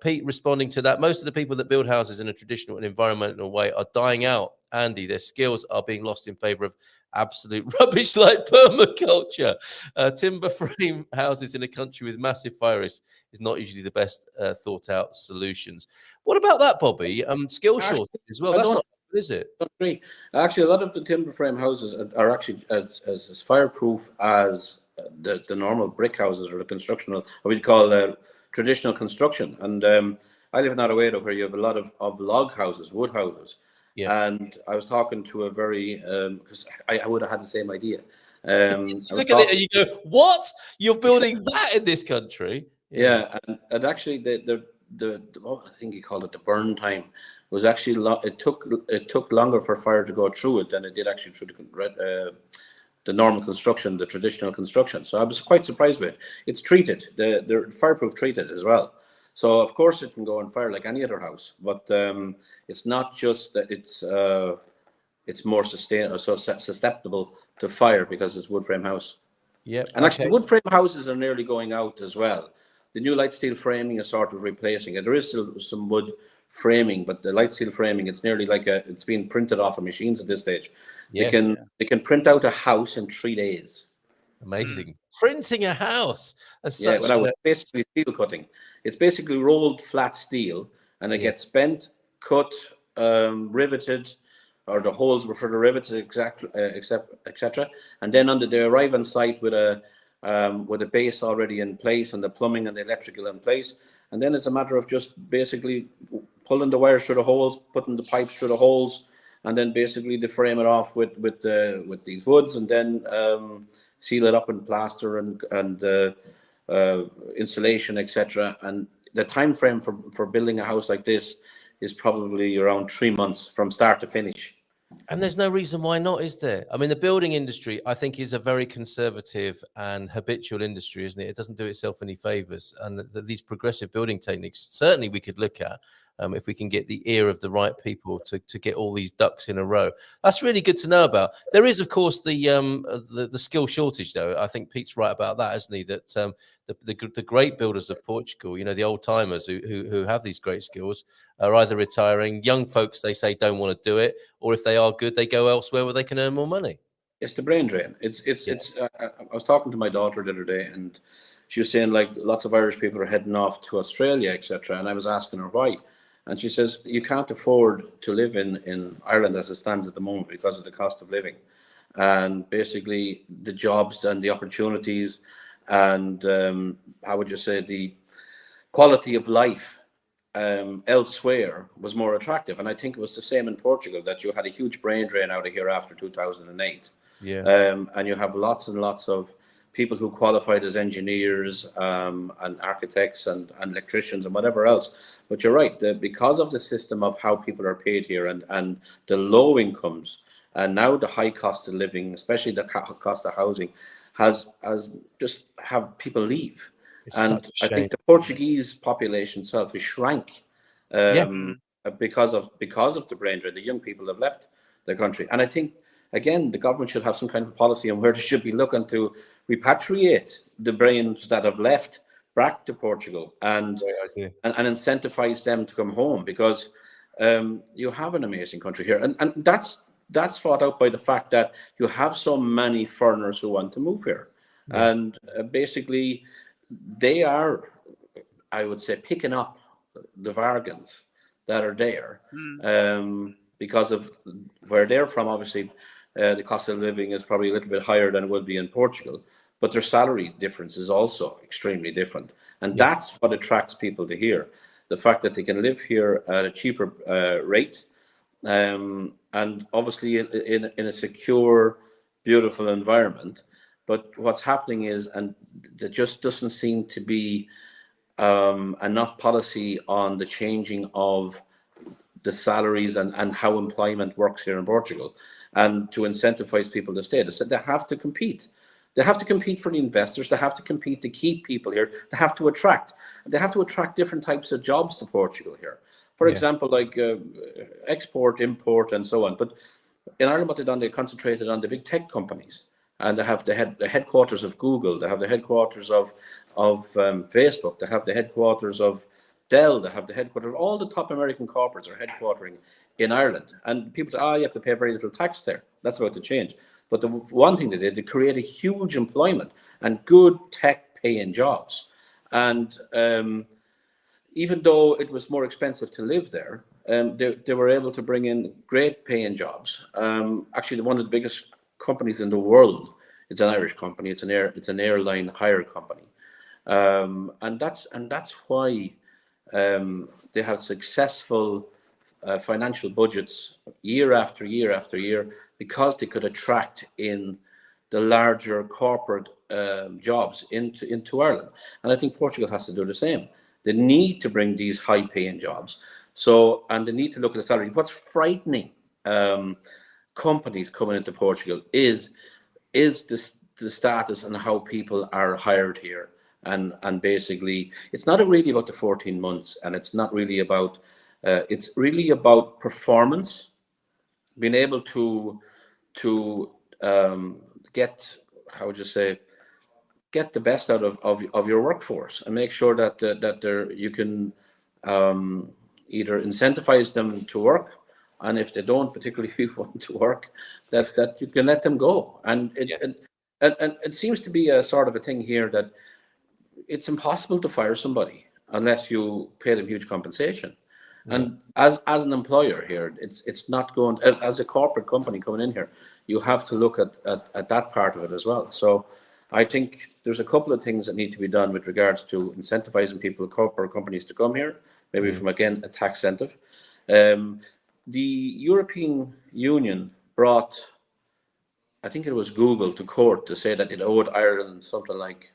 Pete responding to that, most of the people that build houses in a traditional and environmental way are dying out. Andy, their skills are being lost in favor of absolute rubbish like permaculture. Timber frame houses in a country with massive fire risk is not usually the best thought out solutions. What about that, Bobby? Skill shortage as well. That's not, is it? I don't agree. Actually, a lot of the timber frame houses are actually as fireproof as the normal brick houses or the constructional, what we call traditional construction. And I live in Araweda, where you have a lot of log houses, wood houses. Yeah. And I was talking to a very, because I would have had the same idea. Look at it and you go, what? You're building that in this country? Yeah, and actually the I think he called it the burn time was actually it took longer for fire to go through it than it did actually through the normal construction, the traditional construction. So I was quite surprised with it. It's treated, they're fireproof treated as well. So of course it can go on fire like any other house, but it's not just that it's more sustainable, so susceptible to fire because it's wood frame house. Yeah, and actually wood frame houses are nearly going out as well. The new light steel framing is sort of replacing it. There is still some wood framing, but the light steel framing, it's nearly like it's being printed off of machines at this stage. Yes, they can print out a house in 3 days. Amazing. Printing a house. Yeah, well, basically steel cutting. It's basically rolled flat steel, and it gets bent, cut, riveted, or the holes for the rivets, etc. And then under they arrive on site with a base already in place and the plumbing and the electrical in place. And then it's a matter of just basically pulling the wires through the holes, putting the pipes through the holes, and then basically they frame it off with these woods, and then seal it up in plaster and insulation, etc. And the time frame for building a house like this is probably around 3 months from start to finish. And there's no reason why not, is there? I mean, the building industry, I think, is a very conservative and habitual industry, isn't it? It doesn't do itself any favors. And these progressive building techniques, certainly we could look at if we can get the ear of the right people to get all these ducks in a row. That's really good to know about. There is, of course, the skill shortage, though. I think Pete's right about that, isn't he? That the great builders of Portugal, you know, the old timers who have these great skills are either retiring. Young folks, they say, don't want to do it, or if they are good, they go elsewhere where they can earn more money. It's the brain drain. It's I was talking to my daughter the other day, and she was saying like lots of Irish people are heading off to Australia, etc. And I was asking her why. And she says, you can't afford to live in Ireland as it stands at the moment because of the cost of living. And basically the jobs and the opportunities and, how would you say, the quality of life elsewhere was more attractive. And I think it was the same in Portugal, that you had a huge brain drain out of here after 2008. Yeah. And you have lots and lots of people who qualified as engineers and architects and electricians and whatever else. But you're right, because of the system of how people are paid here and the low incomes, and now the high cost of living, especially the cost of housing, has just have people leave. And I think the Portuguese population itself has shrank because of the brain drain. The young people have left the country. And I think, again, the government should have some kind of policy on where they should be looking to repatriate the brains that have left back to Portugal and incentivize them to come home, because you have an amazing country here. And that's fought out by the fact that you have so many foreigners who want to move here. Yeah. And basically, they are, I would say, picking up the bargains that are there because of where they're from. Obviously, the cost of living is probably a little bit higher than it would be in Portugal, but their salary difference is also extremely different. And that's what attracts people to here. The fact that they can live here at a cheaper rate, and obviously in a secure, beautiful environment. But what's happening is, and there just doesn't seem to be enough policy on the changing of the salaries and how employment works here in Portugal, and to incentivize people to stay. They said they have to compete. They have to compete for the investors. They have to compete to keep people here. They have to attract. They have to attract different types of jobs to Portugal here. For example, like export, import, and so on. But in Ireland, what they've done, they concentrated on the big tech companies. And they have the headquarters of Google. They have the headquarters of Facebook. They have the headquarters of Dell. They have the headquarters of all the top American corporates are headquartering in Ireland. And people say, you have to pay very little tax there. That's about to change. But the one thing they did, they created huge employment and good tech paying jobs. And even though it was more expensive to live there, they were able to bring in great paying jobs. Actually, one of the biggest companies in the world, it's an Irish company. It's an airline hire company, and that's why they have successful financial budgets year after year after year, because they could attract in the larger corporate jobs into Ireland. And I think Portugal has to do the same. They need to bring these high-paying jobs. So, and they need to look at the salary. What's frightening companies coming into Portugal is the status and how people are hired here. And basically, it's not really about the 14 months, and it's not really about, it's really about performance, being able to get, how would you say, get the best out of your workforce, and make sure that you can either incentivize them to work, and if they don't particularly want to work, that you can let them go. And it seems to be a sort of a thing here that it's impossible to fire somebody unless you pay them huge compensation. And as an employer here, it's not going, as a corporate company coming in here, you have to look at that part of it as well. So I think there's a couple of things that need to be done with regards to incentivizing people, corporate companies, to come here, maybe from, again, a tax incentive. The European Union brought, I think it was Google, to court to say that it owed Ireland something like,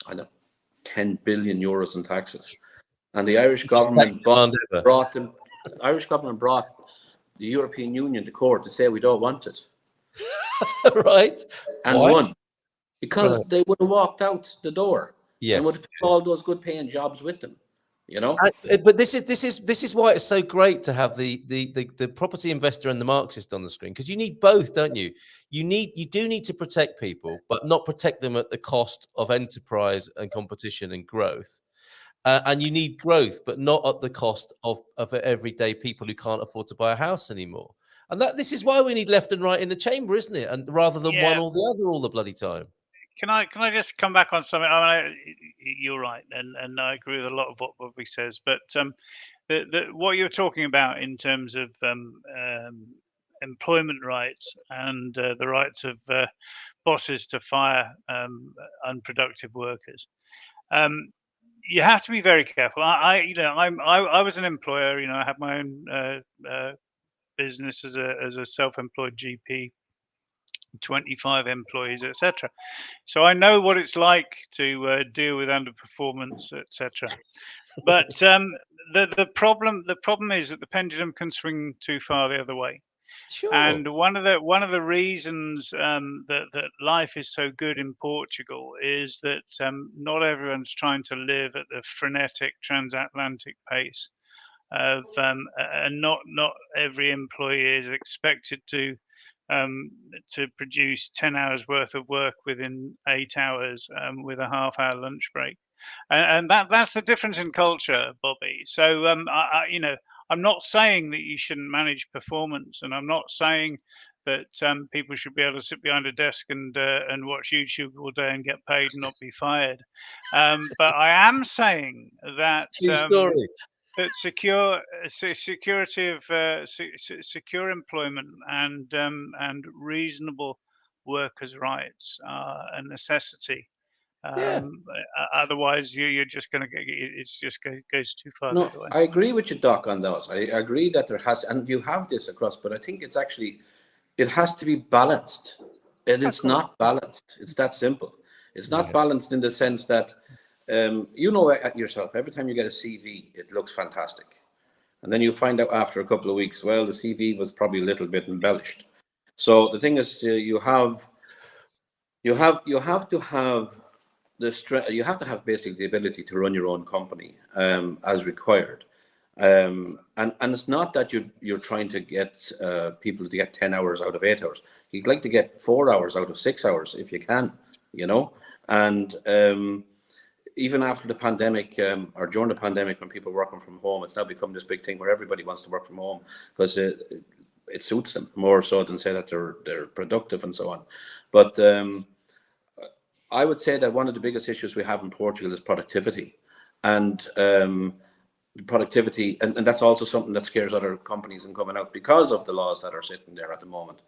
I don't know, 10 billion euros in taxes. And the Irish government brought the European Union to court to say we don't want it. Right. And won. Because they would have walked out the door. Yes. And would have took all those good paying jobs with them. You know? But this is why it's so great to have the property investor and the Marxist on the screen, because you need both, don't you? You do need to protect people, but not protect them at the cost of enterprise and competition and growth. And you need growth, but not at the cost of everyday people who can't afford to buy a house anymore. And this is why we need left and right in the chamber, isn't it? And rather than one or the other all the bloody time. Can I just come back on something? I mean, you're right, and I agree with a lot of what Bobby says. But what you're talking about in terms of employment rights and the rights of bosses to fire unproductive workers, you have to be very careful. I was an employer. I had my own business as a self-employed GP. 25 employees, etc. So I know what it's like to deal with underperformance, etc. But the problem is that the pendulum can swing too far the other way. Sure. And one of the reasons that life is so good in Portugal is that not everyone's trying to live at the frenetic transatlantic pace of, and not every employee is expected to produce 10 hours worth of work within 8 hours with a half-hour lunch break, and that's the difference in culture, Bobby. So I'm not saying that you shouldn't manage performance, and I'm not saying that people should be able to sit behind a desk and watch YouTube all day and get paid and not be fired. But I am saying that that secure employment and reasonable workers' rights are a necessity. Otherwise, you're just going to get, it's just goes too far. No, I agree with you, Doc, on those. I agree that there has, and you have this across, but I think it's actually, it has to be balanced, and it's not balanced. It's that simple. It's not balanced in the sense that, yourself, every time you get a CV, it looks fantastic. And then you find out after a couple of weeks, well, the CV was probably a little bit embellished. So the thing is, you have to have the strength. You have to have basically the ability to run your own company as required. And it's not that you're trying to get people to get 10 hours out of 8 hours. You'd like to get 4 hours out of 6 hours if you can, and even after the pandemic, or during the pandemic, when people were working from home, it's now become this big thing where everybody wants to work from home, because it suits them more so than say that they're productive and so on. But I would say that one of the biggest issues we have in Portugal is productivity, and productivity, and that's also something that scares other companies in coming out because of the laws that are sitting there at the moment.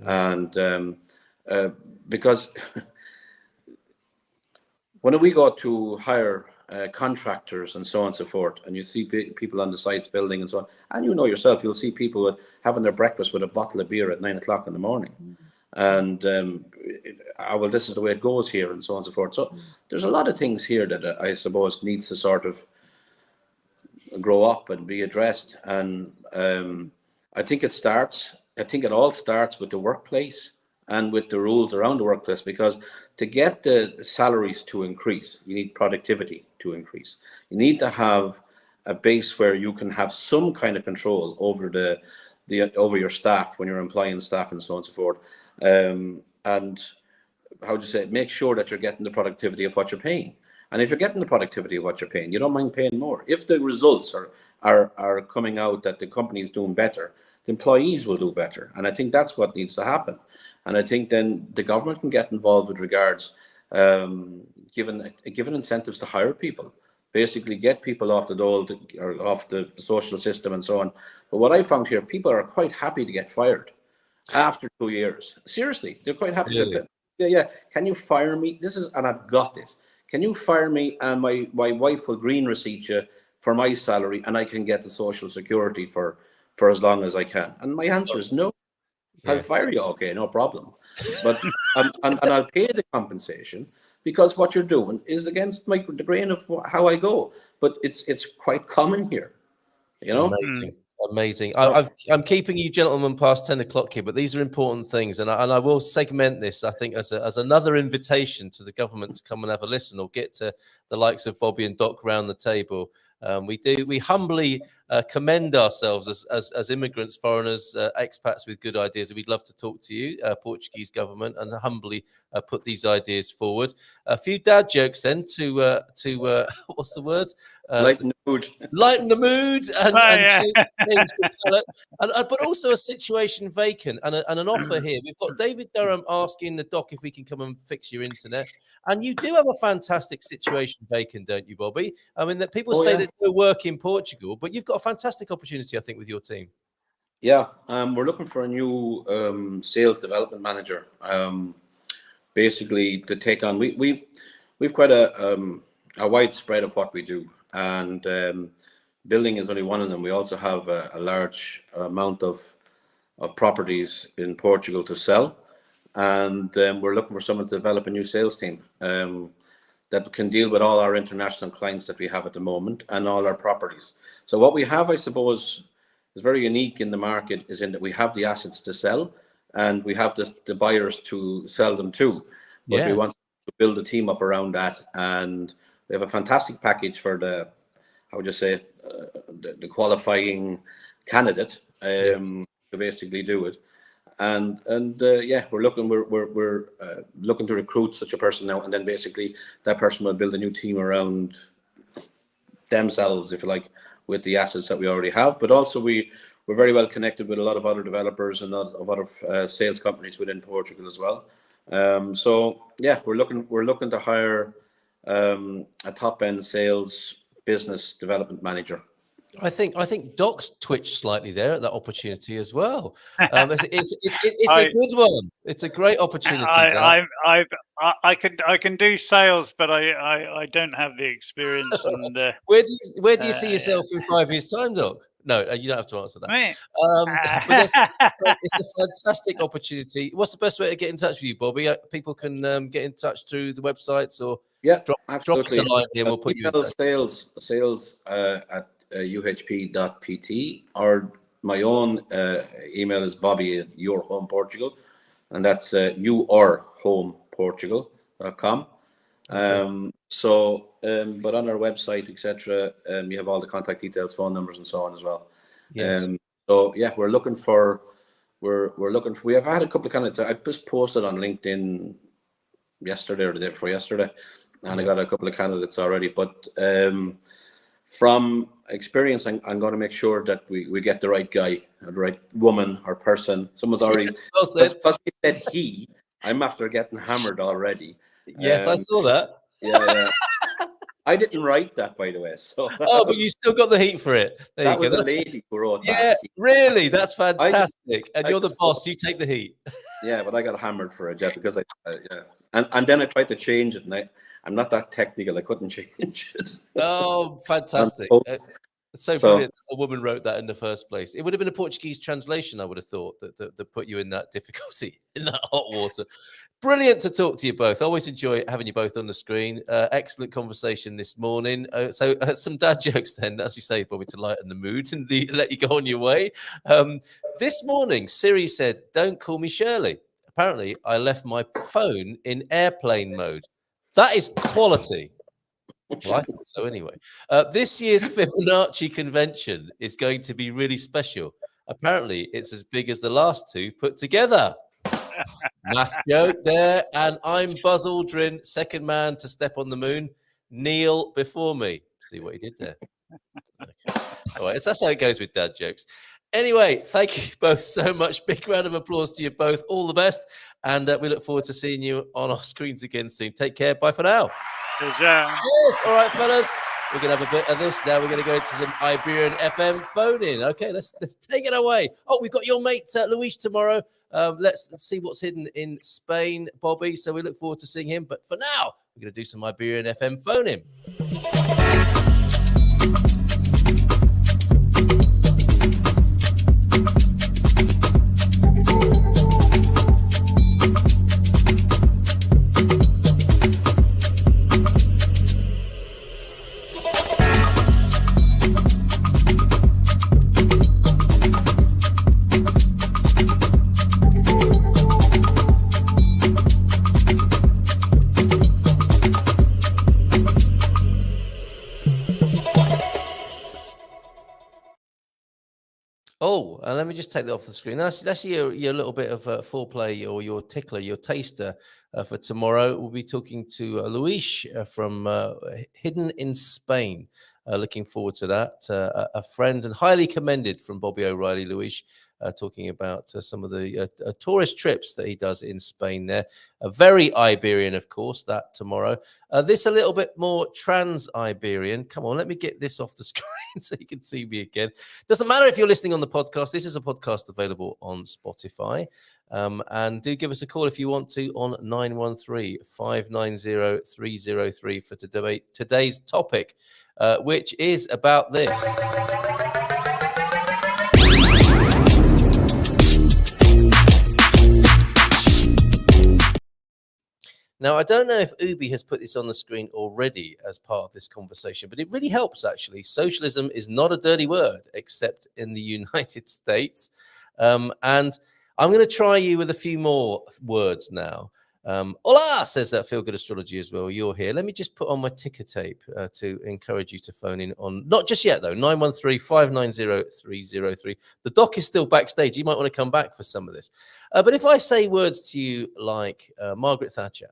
And because when we go to hire contractors and so on and so forth, and you see people on the sites building and so on, and you know yourself, you'll see people having their breakfast with a bottle of beer at 9 o'clock in the morning. And well, this is the way it goes here, and so on and so forth. So there's a lot of things here that I suppose needs to sort of grow up and be addressed. And I think it all starts with the workplace and with the rules around the workplace, because to get the salaries to increase, you need productivity to increase. You need to have a base where you can have some kind of control over over your staff when you're employing staff and so on and so forth. And how do you say it? Make sure that you're getting the productivity of what you're paying. And if you're getting the productivity of what you're paying, you don't mind paying more. If the results are coming out that the company is doing better, the employees will do better. And I think that's what needs to happen. And I think then the government can get involved with regards given incentives to hire people, basically get people off the dole or off the social system and so on. But what I found here, people are quite happy to get fired after 2 years. Seriously, they're quite happy. Really? Yeah. Can you fire me? And I've got this. Can you fire me, and my wife will green receipt you for my salary, and I can get the social security for as long as I can? And my answer is no. I'll fire you, okay, no problem. But and I'll pay the compensation, because what you're doing is against the grain of how I go. But it's quite common here, you know. Amazing. I'm keeping you gentlemen past 10 o'clock here, but these are important things, and I will segment this, I think, as another invitation to the government to come and have a listen, or get to the likes of Bobby and Doc round the table. We humbly commend ourselves as immigrants, foreigners, expats with good ideas. And we'd love to talk to you, Portuguese government, and humbly put these ideas forward. A few dad jokes then to what's the word? Lighten the mood. Lighten the mood and change the palette. But also a situation vacant and an offer here. We've got David Durham asking the doc if we can come and fix your internet. And you do have a fantastic situation vacant, don't you, Bobby? I mean, that people say there's no work in Portugal, but you've got a fantastic opportunity, I think, with your team. Yeah, we're looking for a new sales development manager, basically to take on. We've quite a wide spread of what we do, and building is only one of them. We also have a large amount of properties in Portugal to sell, and we're looking for someone to develop a new sales team that can deal with all our international clients that we have at the moment and all our properties. So what we have, I suppose, is very unique in the market, is in that we have the assets to sell and we have the buyers to sell them to. But we want to build a team up around that, and we have a fantastic package for the qualifying candidate to basically do it. And we're looking to recruit such a person now, and then basically that person will build a new team around themselves, if you like, with the assets that we already have. But also we're very well connected with a lot of other developers and a lot of sales companies within Portugal as well. We're looking to hire a top end sales business development manager. I think Doc's twitched slightly there at that opportunity as well. It's a good one. It's a great opportunity. I can do sales, but I don't have the experience. And where do you see yourself in 5 years' time, Doc? No, you don't have to answer that. But it's a fantastic opportunity. What's the best way to get in touch with you, Bobby? People can get in touch through the websites, or drop us a line here and we'll put you in touch. Sales at uhp.pt, or my own email is bobby@yourhomeportugal, and that's yourhomeportugal.com. But on our website, etc., you have all the contact details, phone numbers, and so on as well. Yes. We're looking for. We have had a couple of candidates. I just posted on LinkedIn yesterday or the day before yesterday, and I got a couple of candidates already. But from experience, I'm going to make sure that we get the right guy, or the right woman or person. Someone's already, Well said. because we said he, I'm after getting hammered already. Yes, I saw that. Yeah. I didn't write that, by the way. So Oh, but you still got the heat for it. There that you go. was a lady who wrote that. Yeah, really, that's fantastic. And I you're the just- boss. You take the heat. Yeah, but I got hammered for it, Jeff, because and then I tried to change it, and I'm not that technical. I couldn't change it. Oh, fantastic. It's so brilliant that a woman wrote that in the first place. It would have been a Portuguese translation, I would have thought, that put you in that difficulty, in that hot water. Brilliant to talk to you both. I always enjoy having you both on the screen. Excellent conversation this morning. So some dad jokes then, as you say, probably to lighten the mood and let you go on your way. This morning, Siri said, "Don't call me Shirley." Apparently, I left my phone in airplane mode. That is quality. Well, I thought so anyway. This year's Fibonacci convention is going to be really special. Apparently, it's as big as the last two put together. Math joke there. And I'm Buzz Aldrin, second man to step on the moon. Kneel before me. See what he did there. Okay. All right, that's how it goes with dad jokes. Anyway, thank you both so much. Big round of applause to you both. All the best. And we look forward to seeing you on our screens again soon. Take care. Bye for now. Cheers. All right, fellas. We're going to have a bit of this. Now we're going to go into some Iberian FM phone-in. Okay, let's take it away. Oh, we've got your mate, Luis, tomorrow. Let's see what's hidden in Spain, Bobby. So we look forward to seeing him. But for now, we're going to do some Iberian FM phone-in. Oh, and let me just take that off the screen. That's your little bit of foreplay or your tickler, your taster for tomorrow. We'll be talking to Luis from Hidden in Spain. Looking forward to that. A friend and highly commended from Bobby O'Reilly, Luis, talking about some of the tourist trips that he does in Spain there. Very Iberian, of course, that tomorrow. This a little bit more trans-Iberian. Come on, let me get this off the screen so you can see me again. Doesn't matter if you're listening on the podcast. This is a podcast available on Spotify. And do give us a call if you want to on 913-590-303 for today's topic, which is about this. Now, I don't know if Ubi has put this on the screen already as part of this conversation, but it really helps, actually. Socialism is not a dirty word, except in the United States. And I'm going to try you with a few more words now. Hola, says that Feel Good Astrology as well. You're here. Let me just put on my ticker tape to encourage you to phone in on, not just yet, though, 913-590-303. The doc is still backstage. You might want to come back for some of this. But if I say words to you like Margaret Thatcher,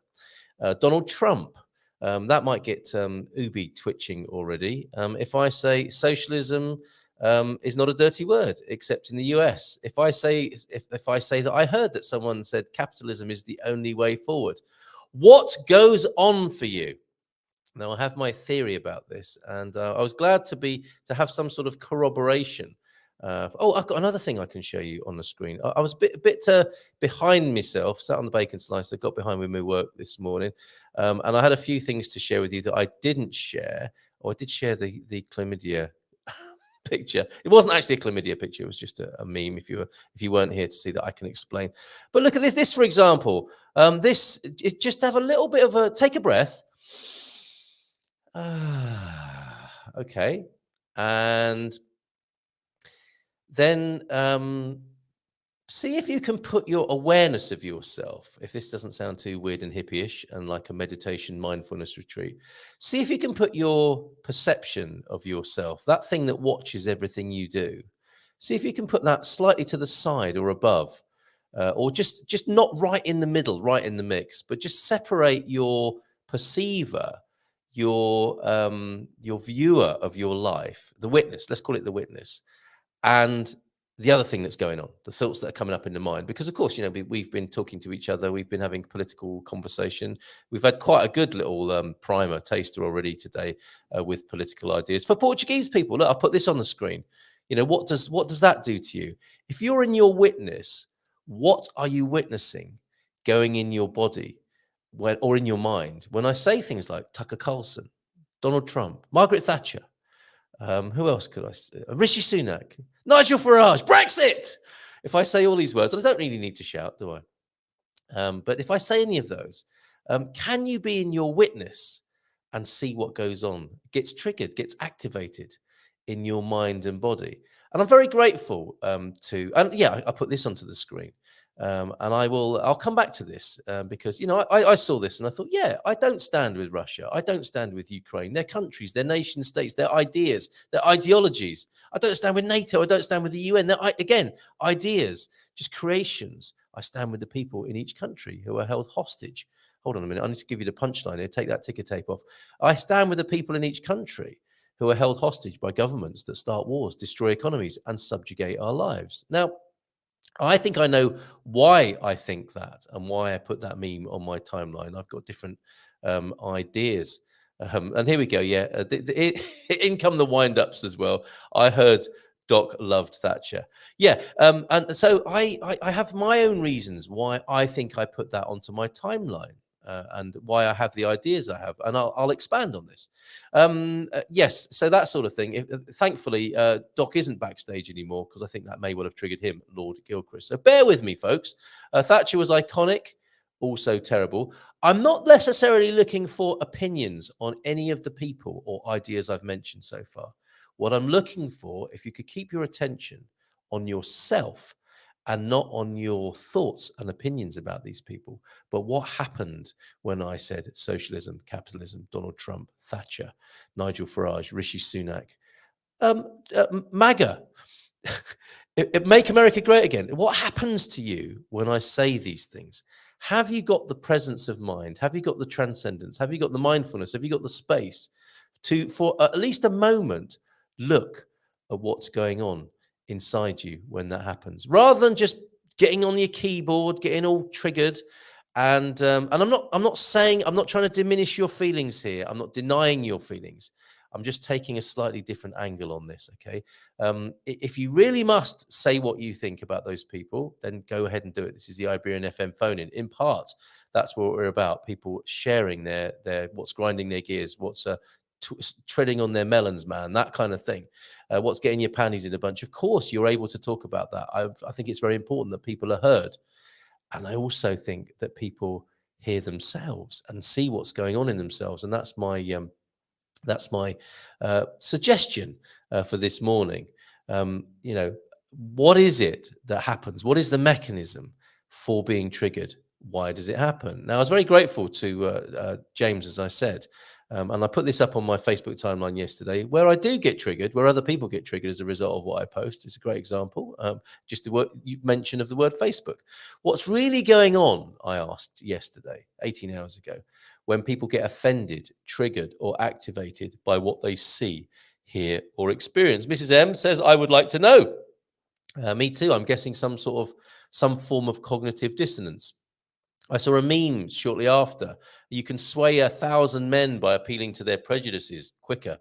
Donald Trump, that might get Ubi twitching already. If I say socialism is not a dirty word, except in the US. If I say that I heard that someone said capitalism is the only way forward, what goes on for you? Now, I have my theory about this, and I was glad to have some sort of corroboration. I've got another thing I can show you on the screen. I was a bit behind myself, sat on the bacon slice. I got behind with my work this morning, and I had a few things to share with you that I didn't share. I did share the chlamydia picture. It wasn't actually a chlamydia picture. It was just a meme. If you weren't here to see that, I can explain. But look at this. This, for example, just have a little bit of take a breath. Okay, and then see if you can put your awareness of yourself, if this doesn't sound too weird and hippie-ish and like a meditation mindfulness retreat, see if you can put your perception of yourself, that thing that watches everything you do, see if you can put that slightly to the side or above, or just not right in the middle, right in the mix, but just separate your perceiver, your viewer of your life, the witness, let's call it the witness, and the other thing that's going on, the thoughts that are coming up in the mind. Because, of course, we've been talking to each other. We've been having political conversation. We've had quite a good little primer taster already today with political ideas. For Portuguese people, look, I'll put this on the screen. What does that do to you? If you're in your witness, what are you witnessing going in your body or in your mind? When I say things like Tucker Carlson, Donald Trump, Margaret Thatcher, who else could I say? Rishi Sunak, Nigel Farage, Brexit. If I say all these words, I don't really need to shout, do I? But if I say any of those, can you be in your witness and see what goes on? Gets triggered, gets activated in your mind and body. And I'm very grateful to, and yeah, I put this onto the screen. And I'll come back to this because, I saw this and I thought, yeah, I don't stand with Russia. I don't stand with Ukraine, their countries, their nation states, their ideas, their ideologies. I don't stand with NATO. I don't stand with the UN. They're, again, ideas, just creations. I stand with the people in each country who are held hostage. Hold on a minute. I need to give you the punchline here. Take that ticker tape off. I stand with the people in each country who are held hostage by governments that start wars, destroy economies, and subjugate our lives. Now, I think I know why I think that and why I put that meme on my timeline. I've got different ideas. And here we go. Yeah, in come the wind-ups as well. I heard Doc loved Thatcher. Yeah, and so I have my own reasons why I think I put that onto my timeline. And why I have the ideas I have, and I'll expand on this. Yes, so that sort of thing. Thankfully, Doc isn't backstage anymore because I think that may well have triggered him, Lord Gilchrist. So bear with me, folks. Thatcher was iconic, also terrible. I'm not necessarily looking for opinions on any of the people or ideas I've mentioned so far. What I'm looking for, if you could keep your attention on yourself and not on your thoughts and opinions about these people, but what happened when I said socialism, capitalism, Donald Trump, Thatcher, Nigel Farage, Rishi Sunak, MAGA, Make America Great Again. What happens to you when I say these things? Have you got the presence of mind? Have you got the transcendence? Have you got the mindfulness? Have you got the space to, for at least a moment, look at what's going on inside you when that happens, rather than just getting on your keyboard, getting all triggered? And I'm not saying, I'm not trying to diminish your feelings here. I'm not denying your feelings. I'm just taking a slightly different angle on this. Okay. If you really must say what you think about those people, then go ahead and do it. This is the Iberian FM phone in part. That's what we're about. People sharing their what's grinding their gears, what's treading on their melons, man, that kind of thing. What's getting your panties in a bunch. Of course, you're able to talk about that. I think it's very important that people are heard. And I also think that people hear themselves and see what's going on in themselves. And that's my suggestion for this morning. What is it that happens? What is the mechanism for being triggered? Why does it happen? Now, I was very grateful to James, as I said, and I put this up on my Facebook timeline yesterday, where I do get triggered, where other people get triggered as a result of what I post. It's a great example. Just the word you mentioned of the word Facebook. What's really going on, I asked yesterday, 18 hours ago, when people get offended, triggered, or activated by what they see, hear, or experience. Mrs. M says, I would like to know. Me too. I'm guessing some form of cognitive dissonance. I saw a meme shortly after. You can sway 1,000 men by appealing to their prejudices quicker,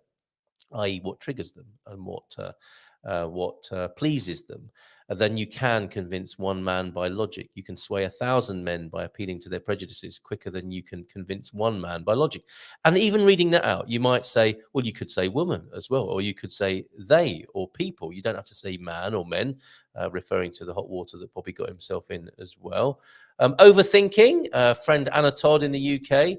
i.e. what triggers them and what pleases them, then you can convince one man by logic. You can sway 1,000 men by appealing to their prejudices quicker than you can convince one man by logic. And even reading that out, you might say, well, you could say woman as well, or you could say they or people. You don't have to say man or men, referring to the hot water that Bobby got himself in as well. Overthinking, friend Anna Todd in the UK,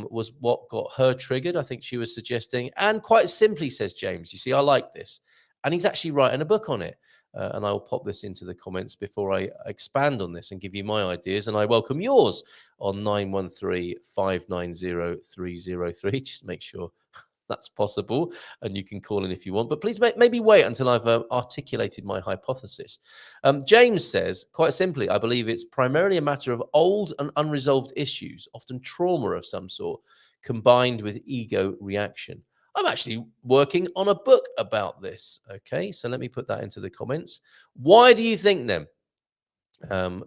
was what got her triggered, I think she was suggesting. And quite simply, says James, you see, I like this. And he's actually writing a book on it. And I will pop this into the comments before I expand on this and give you my ideas. And I welcome yours on 913-590-303. Just make sure that's possible. And you can call in if you want. But please maybe wait until I've articulated my hypothesis. James says, quite simply, I believe it's primarily a matter of old and unresolved issues, often trauma of some sort, combined with ego reaction. I'm actually working on a book about this. Okay, so let me put that into the comments. Why do you think then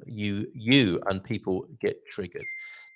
you and people get triggered?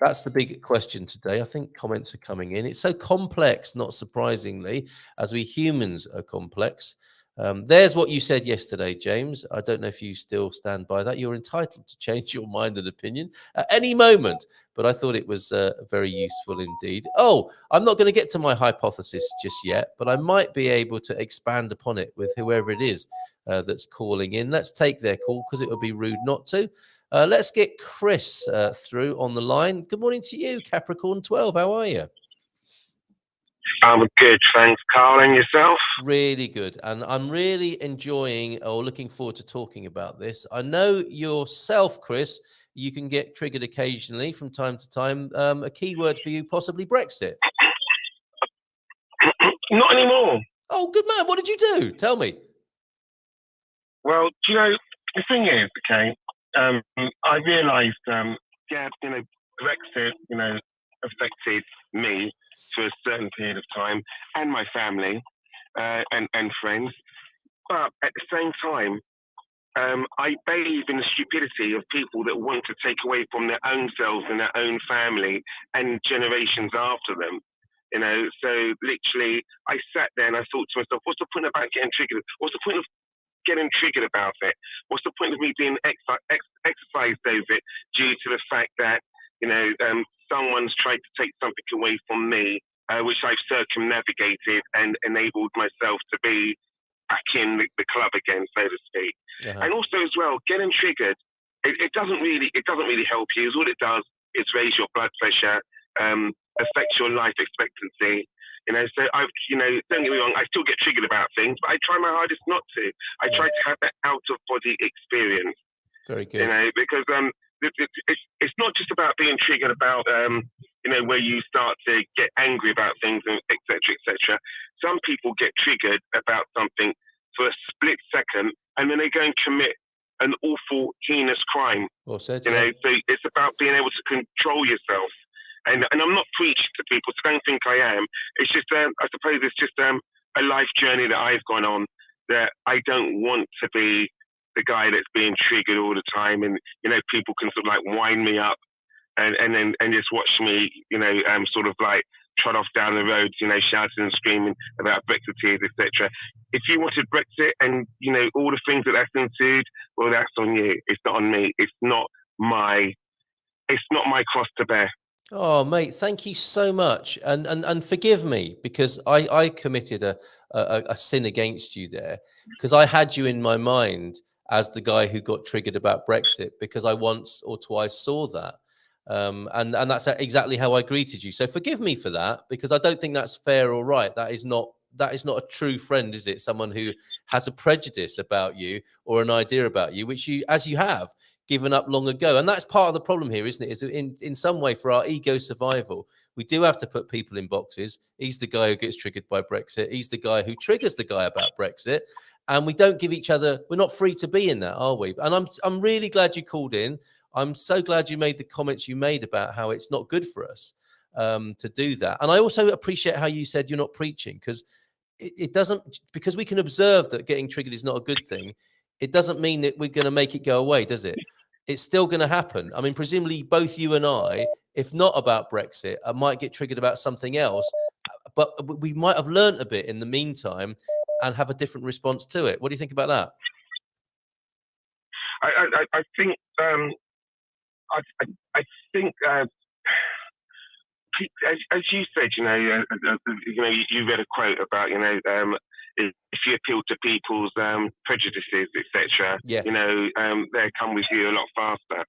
That's the big question today. I think comments are coming in. It's so complex, not surprisingly, as we humans are complex. There's what you said yesterday, James. I don't know if you still stand by that. You're entitled to change your mind and opinion at any moment, but I thought it was very useful indeed. Oh, I'm not going to get to my hypothesis just yet, but I might be able to expand upon it with whoever it is that's calling in. Let's take their call because it would be rude not to. Let's get Chris through on the line. Good morning to you, Capricorn 12. How are you? I'm good, thanks, Carl. And yourself? Really good. And I'm really enjoying or looking forward to talking about this. I know yourself, Chris, you can get triggered occasionally from time to time. A keyword for you, possibly Brexit. Not anymore. Oh, good man. What did you do? Tell me. Well, do you know, the thing is, okay, I realised, yeah, you know, Brexit, you know, affected me for a certain period of time and my family and friends. But at the same time, I bathe in the stupidity of people that want to take away from their own selves and their own family and generations after them. You know, so literally, I sat there and I thought to myself, what's the point about getting triggered? What's the point of getting triggered about it? What's the point of me being exercised over it due to the fact that, you know, someone's tried to take something away from me, which I've circumnavigated and enabled myself to be back in the club again, so to speak. And also as well, getting triggered, it doesn't really help you. All it does is raise your blood pressure, affects your life expectancy. You know, so don't get me wrong, I still get triggered about things, but I try my hardest not to. I try to have that out of body experience. Very good. You know, because it's not just about being triggered about you know, where you start to get angry about things, and et cetera, et cetera. Some people get triggered about something for a split second, and then they go and commit an awful, heinous crime. Well said, you know, so it's about being able to control yourself. And I'm not preaching to people, so don't think I am. It's just, I suppose it's just a life journey that I've gone on, that I don't want to be the guy that's being triggered all the time. And, you know, people can sort of like wind me up and just watch me, you know, sort of like trot off down the road, you know, shouting and screaming about Brexiteers, etc. If you wanted Brexit and, you know, all the things that's ensued, well, that's on you. It's not on me. It's not my cross to bear. Oh, mate, thank you so much. And forgive me, because I committed a sin against you there, because I had you in my mind as the guy who got triggered about Brexit, because I once or twice saw that. And that's exactly how I greeted you. So forgive me for that, because I don't think that's fair or right. That is not a true friend, is it? Someone who has a prejudice about you or an idea about you, which you, as you have, given up long ago. And that's part of the problem here, isn't it? Is in some way, for our ego survival, we do have to put people in boxes. He's the guy who gets triggered by Brexit. He's the guy who triggers the guy about Brexit. And we don't give each other, we're not free to be in that, are we? And I'm really glad you called in. I'm so glad you made the comments you made about how it's not good for us to do that. And I also appreciate how you said you're not preaching, because it doesn't, because we can observe that getting triggered is not a good thing. It doesn't mean that we're going to make it go away, does it? It's still going to happen. I mean, presumably both you and I, if not about Brexit, I might get triggered about something else, but we might have learned a bit in the meantime and have a different response to it. What do you think about that? I think I think as you said, you read a quote about, if you appeal to people's prejudices, etc., they come with you a lot faster.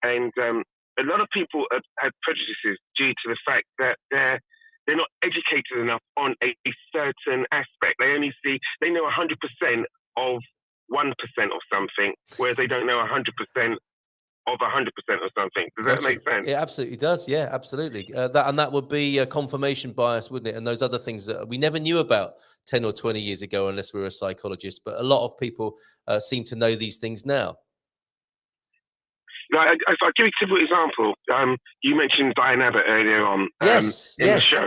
And a lot of people have prejudices due to the fact that they're not educated enough on a certain aspect. They know 100% of 1% of something, whereas they don't know 100% of 100% or something. Does that make sense? It absolutely does. Yeah, absolutely. That would be a confirmation bias, wouldn't it? And those other things that we never knew about 10 or 20 years ago, unless we were a psychologist. But a lot of people seem to know these things now. Like, if I give you a simple example, you mentioned Diane Abbott earlier on in the show.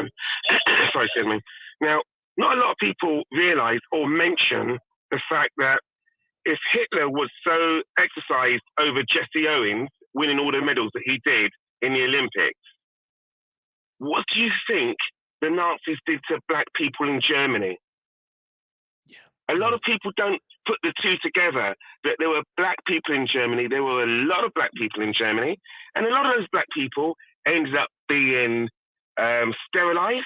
Sorry, excuse me. Now, not a lot of people realise or mention the fact that if Hitler was so exercised over Jesse Owens winning all the medals that he did in the Olympics, what do you think the Nazis did to black people in Germany? A lot of people don't put the two together, that there were black people in Germany. There were a lot of black people in Germany. And a lot of those black people ended up being sterilized.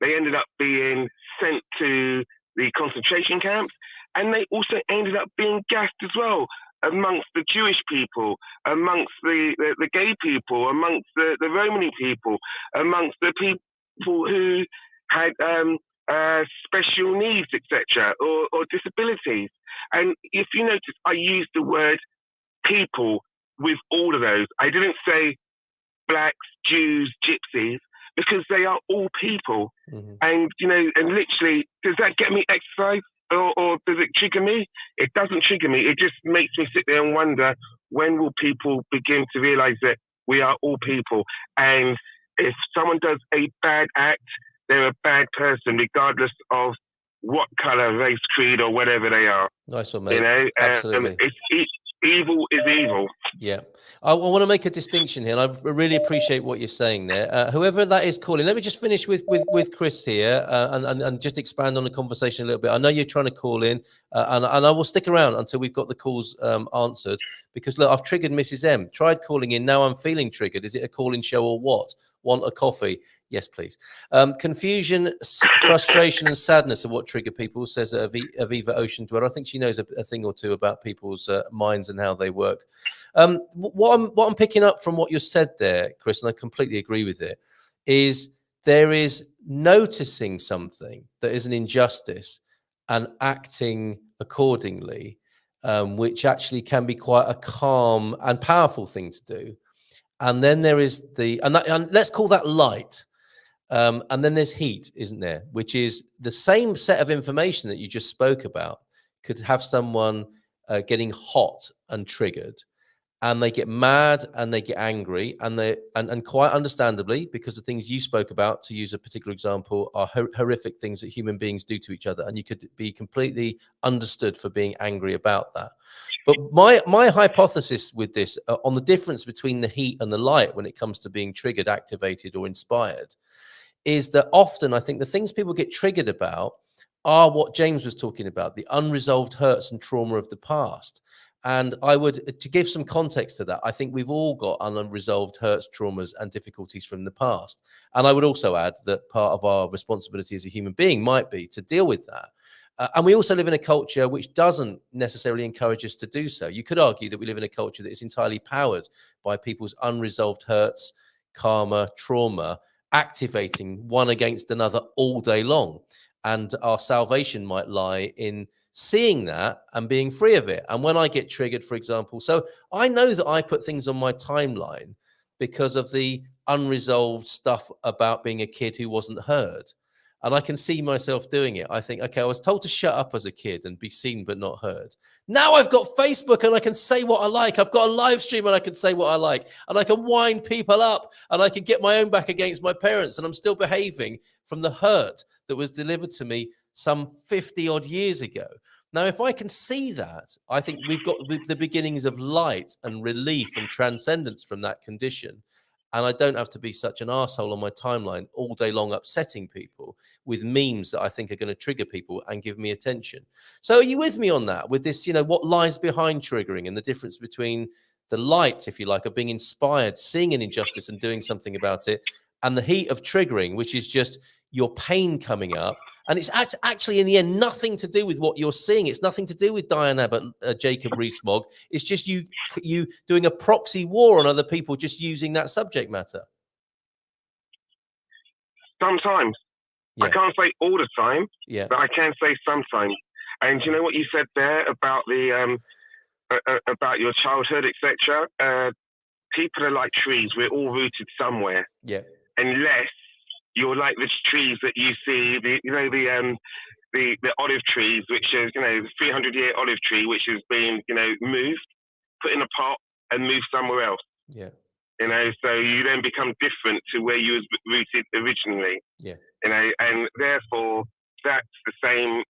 They ended up being sent to the concentration camps. And they also ended up being gassed as well, amongst the Jewish people, amongst the gay people, amongst the Romani people, amongst the people who had special needs, etc., or disabilities. And if you notice, I used the word people with all of those. I didn't say blacks, Jews, gypsies, because they are all people. And, and literally, does that get me exercise? Or does it trigger me? It doesn't trigger me. It just makes me sit there and wonder, when will people begin to realize that we are all people? And if someone does a bad act, they're a bad person, regardless of what color, race, creed, or whatever they are. Nice one, mate. Absolutely. Evil is evil. Yeah. I want to make a distinction here, and I really appreciate what you're saying there. Whoever that is calling, let me just finish with Chris here and just expand on the conversation a little bit. I know you're trying to call in, and I will stick around until we've got the calls answered, because, look, I've triggered Mrs. M. Tried calling in. Now I'm feeling triggered. Is it a call-in show or what? Want a coffee? Yes, please. Confusion, frustration, and sadness are what trigger people, says Aviva Ocean Dweller. I think she knows a thing or two about people's minds and how they work. What I'm picking up from what you said there, Chris, and I completely agree with it, is there is noticing something that is an injustice and acting accordingly, which actually can be quite a calm and powerful thing to do. And then there is and let's call that light. And then there's heat, isn't there? Which is the same set of information that you just spoke about could have someone getting hot and triggered, and they get mad and they get angry, and quite understandably, because the things you spoke about, to use a particular example, are horrific things that human beings do to each other, and you could be completely understood for being angry about that. But my hypothesis with this on the difference between the heat and the light when it comes to being triggered, activated, or inspired, is that often I think the things people get triggered about are what James was talking about, the unresolved hurts and trauma of the past. And I would, to give some context to that, I think we've all got unresolved hurts, traumas, and difficulties from the past. And I would also add that part of our responsibility as a human being might be to deal with that. And we also live in a culture which doesn't necessarily encourage us to do so. You could argue that we live in a culture that is entirely powered by people's unresolved hurts, karma, trauma, activating one against another all day long. And our salvation might lie in seeing that and being free of it. And when I get triggered, for example, so I know that I put things on my timeline because of the unresolved stuff about being a kid who wasn't heard. And I can see myself doing it. I think, okay, I was told to shut up as a kid and be seen but not heard. Now I've got Facebook and I can say what I like. I've got a live stream and I can say what I like. And I can wind people up and I can get my own back against my parents. And I'm still behaving from the hurt that was delivered to me some 50 odd years ago. Now, if I can see that, I think we've got the beginnings of light and relief and transcendence from that condition. And I don't have to be such an arsehole on my timeline all day long upsetting people with memes that I think are going to trigger people and give me attention. So are you with me on that? With this, what lies behind triggering and the difference between the light, if you like, of being inspired, seeing an injustice and doing something about it, and the heat of triggering, which is just your pain coming up. And it's actually, in the end, nothing to do with what you're seeing. It's nothing to do with Diane Abbott, Jacob Rees-Mogg. It's just you doing a proxy war on other people, just using that subject matter. Sometimes. Yeah. I can't say all the time, but I can say sometimes. And you know what you said there about the about your childhood, etc. People are like trees. We're all rooted somewhere. Yeah. Unless you're like the trees that you see, the olive trees, which is, the 300-year olive tree, which has been, moved, put in a pot, and move somewhere else. Yeah. You know, so you then become different to where you was rooted originally. Yeah. You know, and therefore that's the same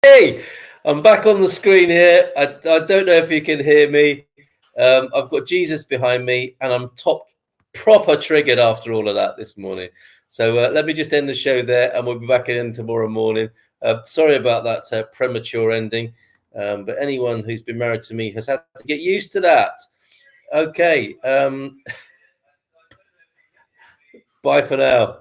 Hey, I'm back on the screen here. I don't know if you can hear me. I've got Jesus behind me, and I'm proper triggered after all of that this morning. So let me just end the show there, and we'll be back again tomorrow morning. Sorry about that premature ending, but anyone who's been married to me has had to get used to that. Okay. Bye for now.